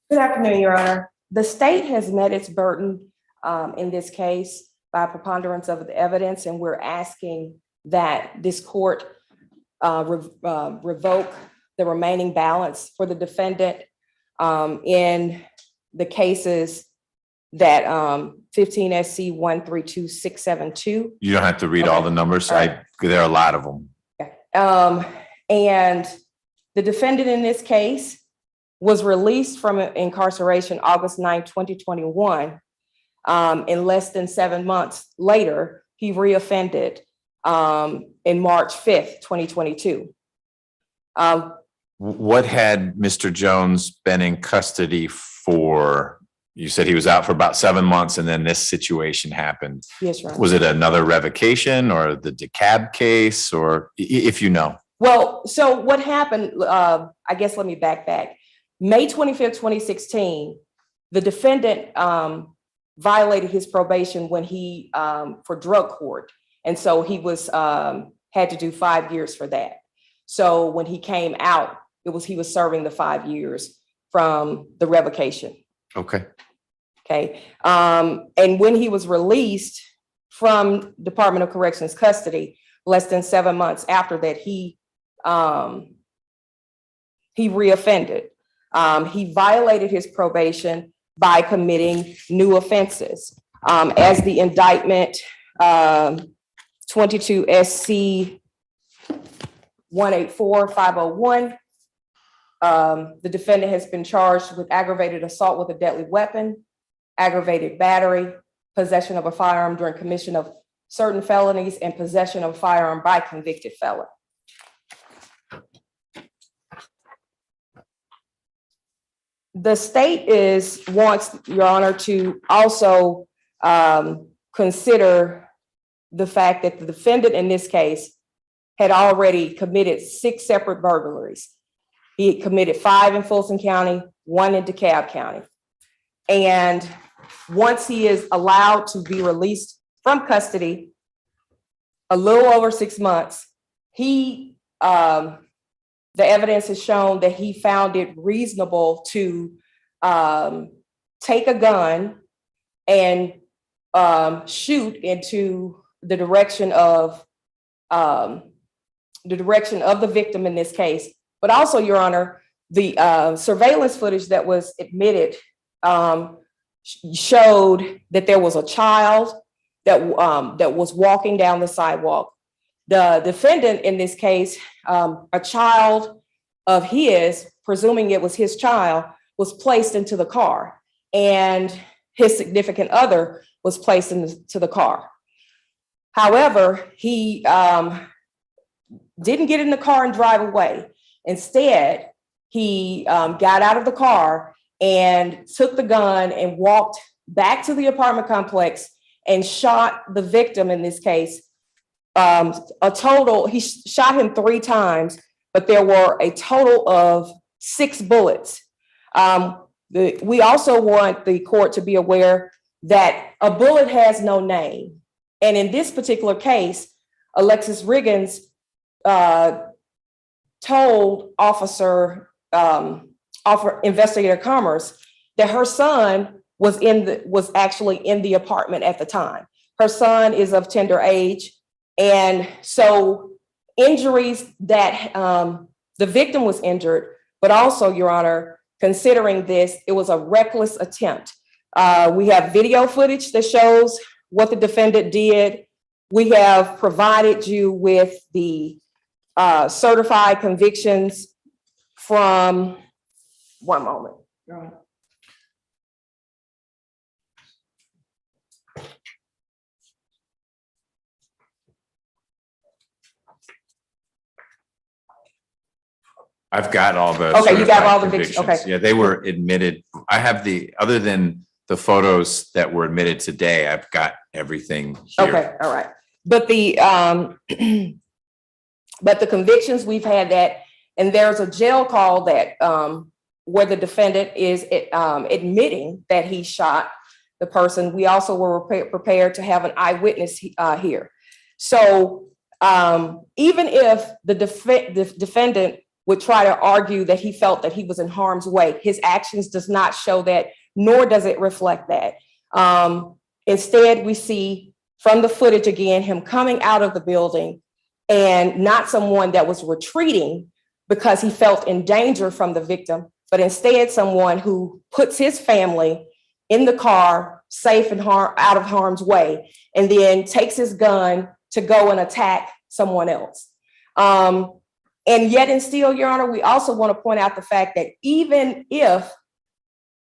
Good afternoon, Your Honor. The state has met its burden in this case by preponderance of the evidence, and we're asking that this court revoke the remaining balance for the defendant in the cases that 15 SC 132672. You don't have to read all the numbers. There are a lot of them. And the defendant in this case was released from incarceration August 9, 2021. In less than 7 months later, he reoffended in March 5th, 2022. What had Mr. Jones been in custody for? You said he was out for about 7 months and then this situation happened. Yes, Your Honor. Was it another revocation or the DeKalb case, or if you know? Well, so what happened, I guess let me back. May 25th, 2016, the defendant violated his probation when he, for drug court. And so he was had to do 5 years for that. So when he came out, he was serving the 5 years from the revocation. Okay. Okay. And when he was released from Department of Corrections custody, less than 7 months after that, he reoffended. He violated his probation by committing new offenses. As the indictment 22 SC 184501, the defendant has been charged with aggravated assault with a deadly weapon, aggravated battery, possession of a firearm during commission of certain felonies, and possession of a firearm by convicted felon. The state wants, Your Honor, to also consider the fact that the defendant in this case had already committed 6 separate burglaries. He had committed 5 in Fulton County, 1 in DeKalb County. And once he is allowed to be released from custody, a little over 6 months, the evidence has shown that he found it reasonable to take a gun and shoot into the direction of the victim in this case. But also, Your Honor, the surveillance footage that was admitted showed that there was a child that was walking down the sidewalk. The defendant in this case, a child of his, presuming it was his child, was placed into the car, and his significant other was placed into the car. However, he didn't get in the car and drive away. Instead, he got out of the car and took the gun and walked back to the apartment complex and shot the victim in this case. He shot him 3 times, but there were a total of 6 bullets. We also want the court to be aware that a bullet has no name. And in this particular case, Alexis Riggins told Investigator Commerce that her son was actually in the apartment at the time. Her son is of tender age. And so injuries that the victim was injured, but also, Your Honor, considering this, it was a reckless attempt. We have video footage that shows what the defendant did. We have provided you with the certified convictions from, one moment. I've got all the. Okay, you got all the convictions. convictions, okay. Yeah, they were admitted. I have other than the photos that were admitted today, I've got everything here. Okay, all right. But the convictions, we've had that, and there's a jail call that where the defendant is admitting that he shot the person. We also were prepared to have an eyewitness here. So even if the defendant would try to argue that he felt that he was in harm's way, his actions does not show that, nor does it reflect that. Instead, we see from the footage again, him coming out of the building, and not someone that was retreating because he felt in danger from the victim, but instead someone who puts his family in the car, safe and out of harm's way, and then takes his gun to go and attack someone else. And yet and still, Your Honor, we also want to point out the fact that even if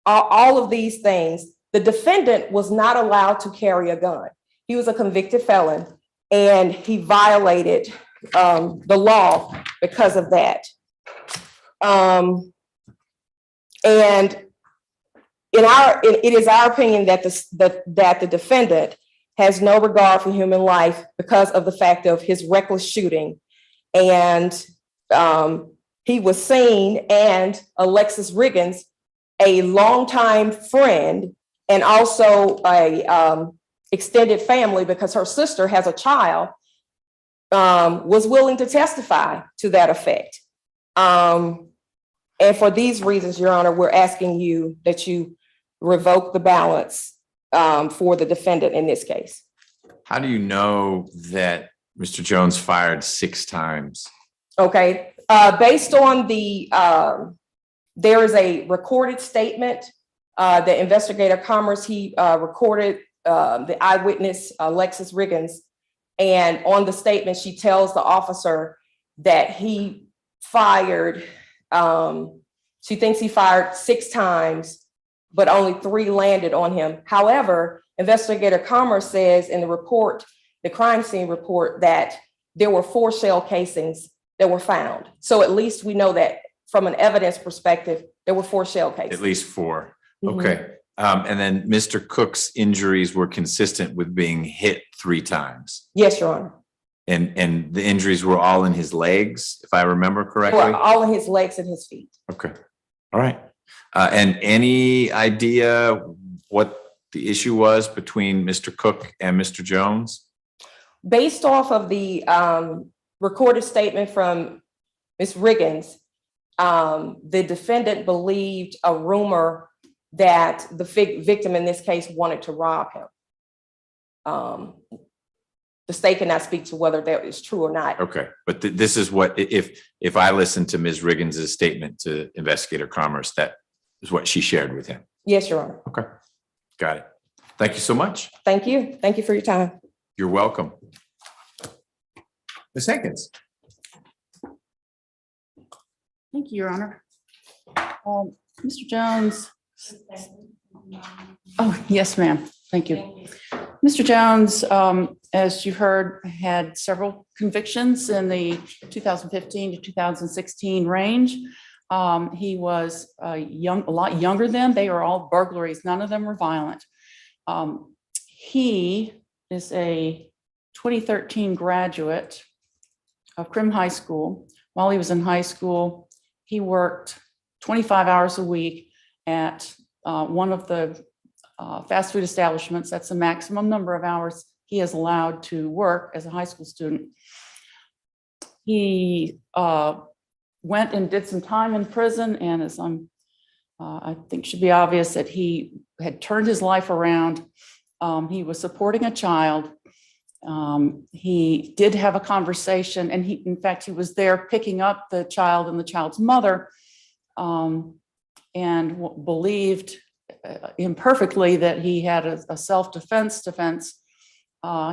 all of these things, the defendant was not allowed to carry a gun. He was a convicted felon, and he violated the law because of that. And it is our opinion that the defendant has no regard for human life because of the fact of his reckless shooting. And he was seen, and Alexis Riggins, a longtime friend and also a extended family, because her sister has a child was willing to testify to that effect. And for these reasons, Your Honor, we're asking you that you revoke the balance for the defendant in this case. How do you know that Mr. Jones fired 6 times? Okay, based on the, there is a recorded statement, the investigator Commerce, he recorded the eyewitness, Alexis Riggins. And on the statement, she tells the officer that he fired, she thinks he fired 6 times, but only 3 landed on him. However, investigator Commerce says in the report, the crime scene report, that there were 4 shell casings that were found. So at least we know that from an evidence perspective, there were 4 shell casings. At least 4. Mhm. Okay. And then Mr. Cook's injuries were consistent with being hit 3 times. Yes, Your Honor. And the injuries were all in his legs, if I remember They correctly? were all in his legs and his feet. Okay. All right. And any idea what the issue was between Mr. Cook and Mr. Jones? Based off of the recorded statement from Ms. Riggins, the defendant believed a rumor that the victim in this case wanted to rob him. The state cannot speak to whether that is true or not. Okay, but this is what, if I listen to Ms. Riggins' statement to Investigator Commerce, that is what she shared with him. Yes, Your Honor. Okay, got it. Thank you so much. Thank you. Thank you for your time. You're welcome. Ms. Hankins. Thank you, Your Honor. Mr. Jones. Oh, yes, ma'am. Thank you. Mr. Jones, as you heard, had several convictions in the 2015 to 2016 range. He was a lot younger than. They are all burglaries. None of them were violent. He is a 2013 graduate of Crim High School. While he was in high school, he worked 25 hours a week at one of the fast food establishments. That's the maximum number of hours he is allowed to work as a high school student. He went and did some time in prison, and as I think should be obvious that he had turned his life around. He was supporting a child. He did have a conversation, and in fact, he was there picking up the child and the child's mother, and believed imperfectly that he had a self-defense defense.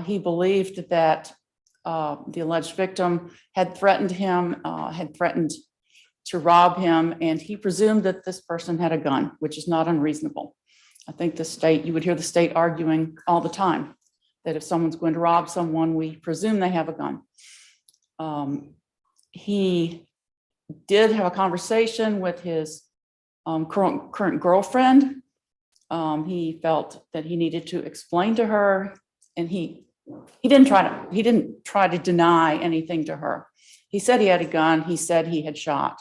He believed that the alleged victim had threatened him, had threatened to rob him, and he presumed that this person had a gun, which is not unreasonable. I think the state, you would hear the state arguing all the time that if someone's going to rob someone, we presume they have a gun. He did have a conversation with his current girlfriend. He felt that he needed to explain to her, and he didn't try to deny anything to her. He said he had a gun. He said he had shot.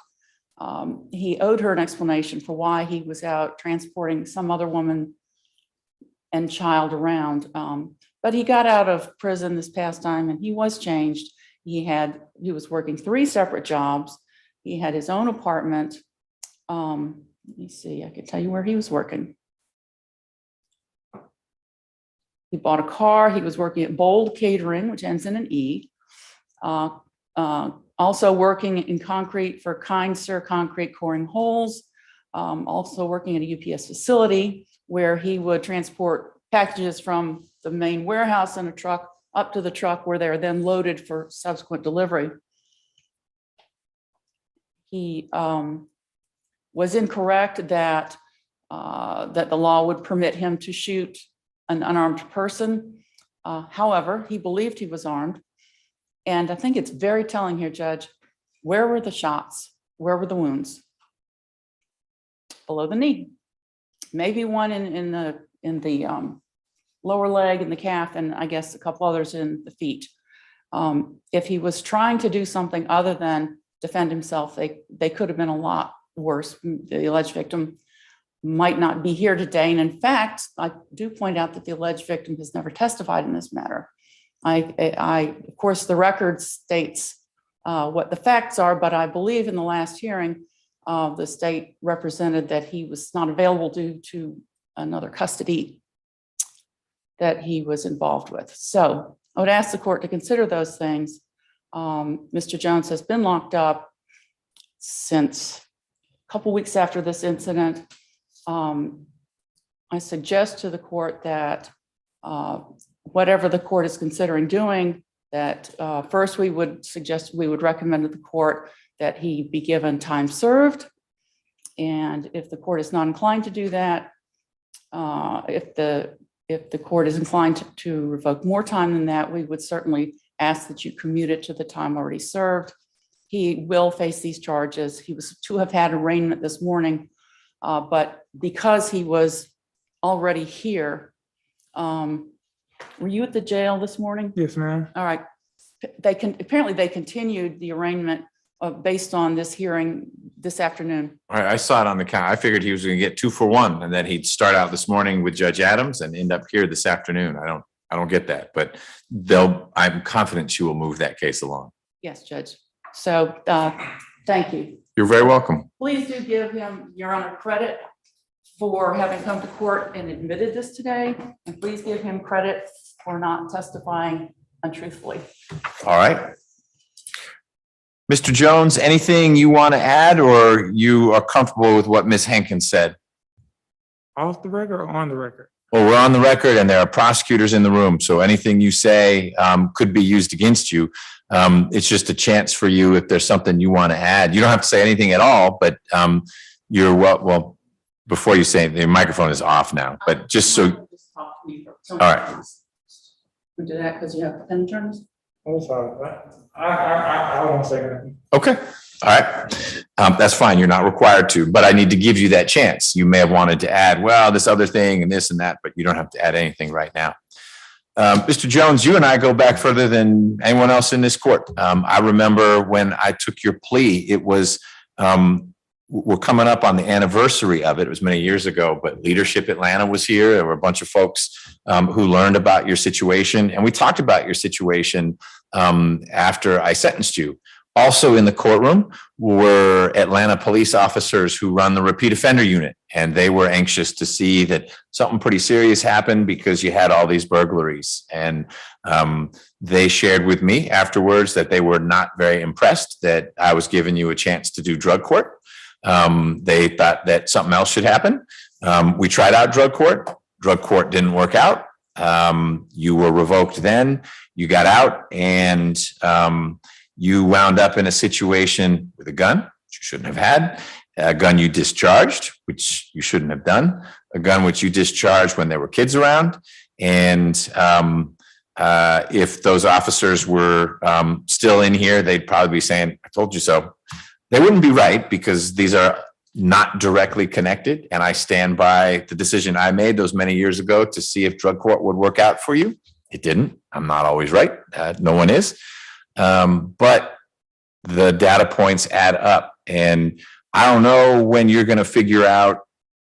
He owed her an explanation for why he was out transporting some other woman and child around. But he got out of prison this past time, and he was changed. He was working 3 separate jobs. He had his own apartment. Let me see, I can tell you where he was working. He bought a car. He was working at Bold Catering, which ends in an E. Also working in concrete for Kind Sir Concrete Coring Holes. Also working at a UPS facility where he would transport packages from the main warehouse in a truck up to the truck where they're then loaded for subsequent delivery. He was incorrect that the law would permit him to shoot an unarmed person. However, he believed he was armed. And I think it's very telling here, Judge, where were the shots? Where were the wounds? Below the knee. Maybe one in the lower leg and the calf, and I guess a couple others in the feet. If he was trying to do something other than defend himself, they could have been a lot worse. The alleged victim might not be here today. And in fact, I do point out that the alleged victim has never testified in this matter. Of course, the record states what the facts are, but I believe in the last hearing, the state represented that he was not available due to another custody that he was involved with. So I would ask the court to consider those things. Mr. Jones has been locked up since a couple weeks after this incident. I suggest to the court that whatever the court is considering doing, that first we would recommend to the court that he be given time served. And if the court is not inclined to do that, if the court is inclined to revoke more time than that, we would certainly ask that you commute it to the time already served. He will face these charges. He was to have had arraignment this morning, but because he was already here, were you at the jail this morning? Yes, ma'am. All right. Apparently they continued the arraignment based on this hearing this afternoon. All right, I saw it on the count. I figured he was going to get 2 for 1 and then he'd start out this morning with Judge Adams and end up here this afternoon. I don't get that, but I'm confident she will move that case along. Yes, Judge. So thank you. You're very welcome. Please do give him, Your Honor, credit for having come to court and admitted this today. And please give him credit for not testifying untruthfully. All right. Mr. Jones, anything you want to add or you are comfortable with what Ms. Hankins said? Off the record or on the record? Well, we're on the record and there are prosecutors in the room. So anything you say could be used against you. It's just a chance for you if there's something you want to add. You don't have to say anything at all, but you're well, before you say it, the microphone is off now, but just so. All right. We did that because you have pen terms? I'm sorry. I won't say anything. Okay. All right. That's fine. You're not required to, but I need to give you that chance. You may have wanted to add, well, this other thing and this and that, but you don't have to add anything right now. Mr. Jones, you and I go back further than anyone else in this court. I remember when I took your plea, it was, we're coming up on the anniversary of it. It was many years ago, but Leadership Atlanta was here. There were a bunch of folks who learned about your situation. And we talked about your situation after I sentenced you. Also in the courtroom were Atlanta police officers who run the repeat offender unit. And they were anxious to see that something pretty serious happened because you had all these burglaries. And they shared with me afterwards that they were not very impressed that I was giving you a chance to do drug court. They thought that something else should happen. We tried out drug court. Drug court didn't work out. You were revoked then. You got out and you wound up in a situation with a gun, which you shouldn't have had, a gun you discharged, which you shouldn't have done, a gun which you discharged when there were kids around. And if those officers were still in here, they'd probably be saying, I told you so. They wouldn't be right because these are not directly connected. And I stand by the decision I made those many years ago to see if drug court would work out for you. It didn't. I'm not always right. No one is. But the data points add up. And I don't know when you're going to figure out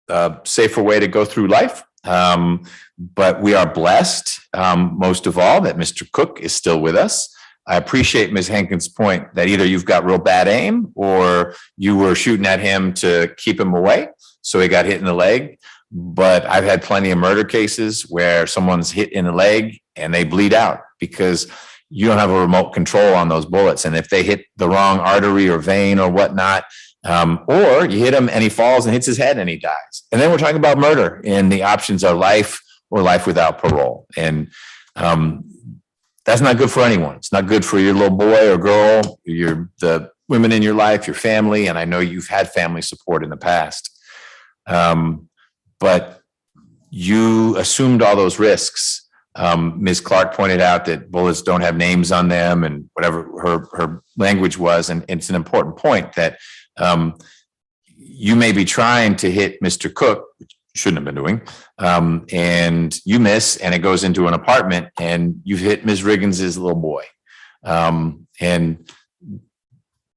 a safer way to go through life. But we are blessed, most of all, that Mr. Cook is still with us. I appreciate Ms. Hankins' point that either you've got real bad aim or you were shooting at him to keep him away, so he got hit in the leg. But I've had plenty of murder cases where someone's hit in the leg and they bleed out because you don't have a remote control on those bullets. And if they hit the wrong artery or vein or whatnot, or you hit him and he falls and hits his head and he dies. And then we're talking about murder and the options are life or life without parole. And that's not good for anyone. It's not good for your little boy or girl, the women in your life, your family. And I know you've had family support in the past. But you assumed all those risks. Ms. Clark pointed out that bullets don't have names on them and whatever her language was. And it's an important point that you may be trying to hit Mr. Cook, which you shouldn't have been doing, and you miss and it goes into an apartment and you've hit Ms. Riggins's little boy. And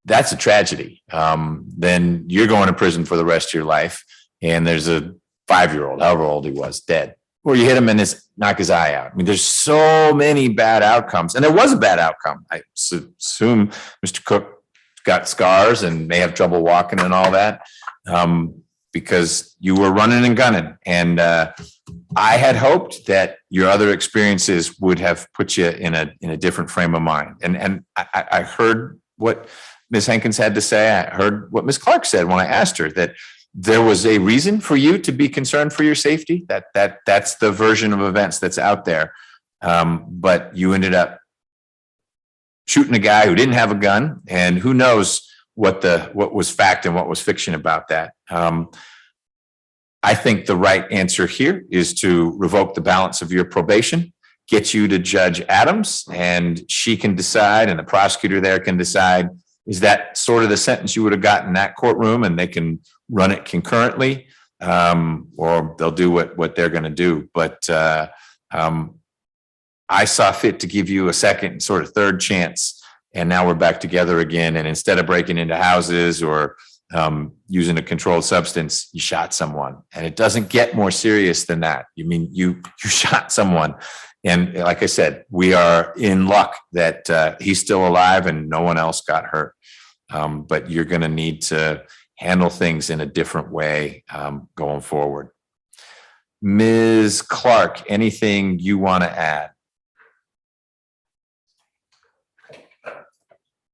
that's a tragedy. Then you're going to prison for the rest of your life. And there's a 5-year-old, however old he was, dead. Or you hit him and his knock his eye out. I mean, there's so many bad outcomes, and there was a bad outcome. I assume Mr. Cook got scars and may have trouble walking and all that, because you were running and gunning. And I had hoped that your other experiences would have put you in a different frame of mind. And I heard what Ms. Hankins had to say. I heard what Ms. Clark said when I asked her that there was a reason for you to be concerned for your safety. That's the version of events that's out there. But you ended up shooting a guy who didn't have a gun, and who knows what was fact and what was fiction about that. I think the right answer here is to revoke the balance of your probation, get you to Judge Adams, and she can decide, and the prosecutor there can decide, is that sort of the sentence you would have gotten in that courtroom, and they can run it concurrently, or they'll do what they're going to do. But I saw fit to give you a second, sort of third chance, and now we're back together again. And instead of breaking into houses or using a controlled substance, you shot someone, and it doesn't get more serious than that. You mean you shot someone, and like I said, we are in luck that he's still alive and no one else got hurt. But you're going to need to handle things in a different way going forward. Ms. Clark, anything you want to add?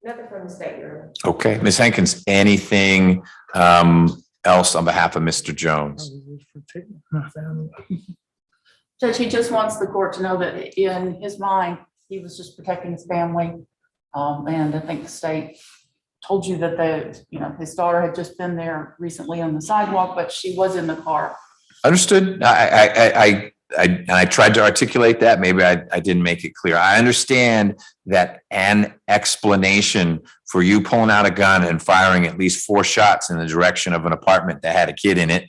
Nothing from the state, Your Honor. Okay, Ms. Hankins, anything else on behalf of Mr. Jones? Judge, he just wants the court to know that in his mind, he was just protecting his family. And I think the state told you that his daughter had just been there recently on the sidewalk, but she was in the car. Understood. I tried to articulate that. Maybe I didn't make it clear. I understand that an explanation for you pulling out a gun and firing at least 4 shots in the direction of an apartment that had a kid in it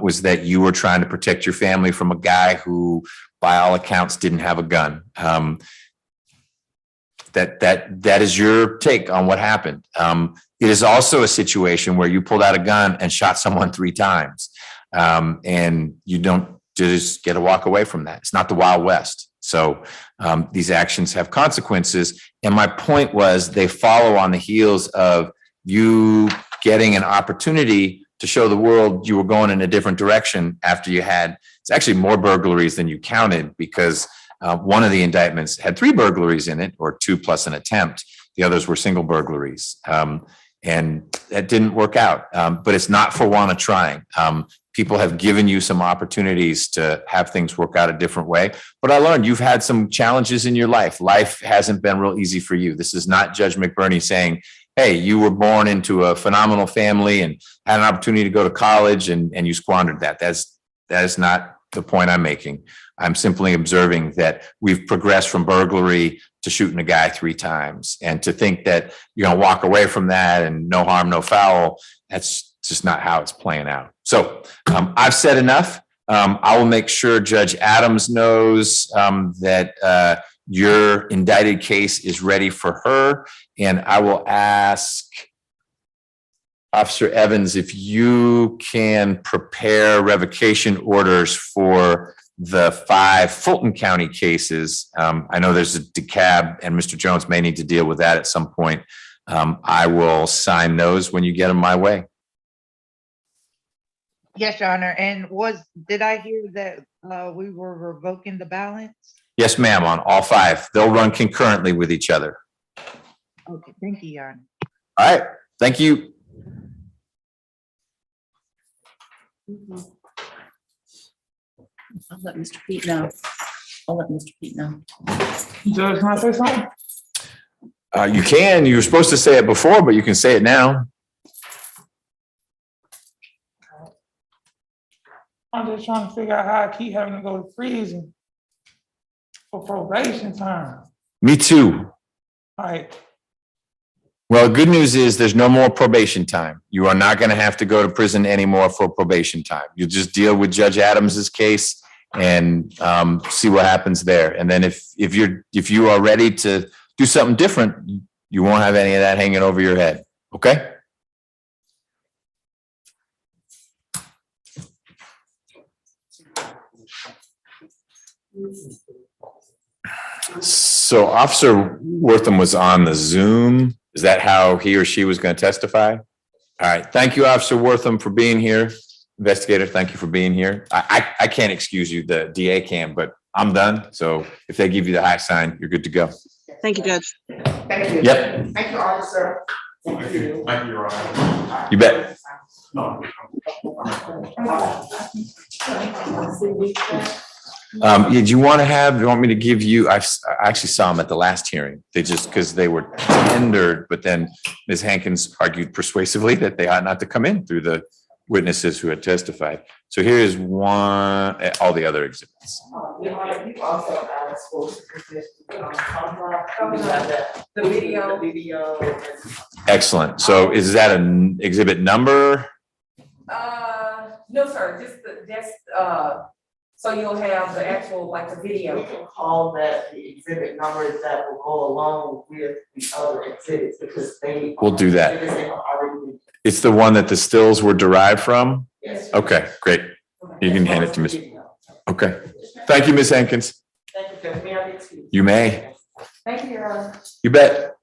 was that you were trying to protect your family from a guy who, by all accounts, didn't have a gun. That is your take on what happened. It is also a situation where you pulled out a gun and shot someone 3 times, and you don't just get to walk away from that. It's not the Wild West. So these actions have consequences. And my point was they follow on the heels of you getting an opportunity to show the world you were going in a different direction after you had, it's actually more burglaries than you counted, because one of the indictments had 3 burglaries in it, or 2 plus an attempt. The others were single burglaries. And that didn't work out. But it's not for want of trying. People have given you some opportunities to have things work out a different way. But I learned you've had some challenges in your life. Life hasn't been real easy for you. This is not Judge McBurney saying, hey, you were born into a phenomenal family and had an opportunity to go to college and you squandered that. That is not the point I'm making. I'm simply observing that we've progressed from burglary to shooting a guy 3 times. And to think that you're going to walk away from that and no harm, no foul, that's just not how it's playing out. So I've said enough. I will make sure Judge Adams knows that your indicted case is ready for her. And I will ask Officer Evans if you can prepare revocation orders for the 5 Fulton County cases. I know there's a DeKalb, and Mr. Jones may need to deal with that at some point. I will sign those when you get them my way. Yes, Your Honor. And did I hear that we were revoking the balance? Yes, ma'am, on all 5. They'll run concurrently with each other. Okay, thank you, Your Honor. All right, thank you. I'll let Mr. Pete know. Judge, can I say something? You can. You were supposed to say it before, but you can say it now. I'm just trying to figure out how I keep having to go to prison for probation time. Me too. Like, Well, the good news is there's no more probation time. You are not going to have to go to prison anymore for probation time. You just deal with Judge Adams's case and see what happens there. And then if you are ready to do something different, you won't have any of that hanging over your head. Okay? So Officer Wortham was on the Zoom. Is that how he or she was going to testify? All right. Thank you, Officer Wortham, for being here. Investigator, thank you for being here. I can't excuse you, the DA can, but I'm done. So if they give you the high sign, you're good to go. Thank you, Judge. Thank you. Yep. Thank you, officer. Thank you. Thank you, Your Honor. You bet. Do you want to have, do you want me to give you, I actually saw them at the last hearing. They just, because they were tendered, but then Ms. Hankins argued persuasively that they ought not to come in through the witnesses who had testified. So here is one, all the other exhibits. The video. Excellent. So is that an exhibit number? No, sir, so you'll have the actual, like the video. We can call that the exhibit numbers that will go along with the other exhibits because they. We'll do that. exhibits that have already been- It's the one that the stills were derived from? Yes. Okay, great. You can hand it to Ms. Okay. Thank you, Ms. Hankins. Thank you, Judge. May I be excused? You may. Thank you, Your Honor. You bet.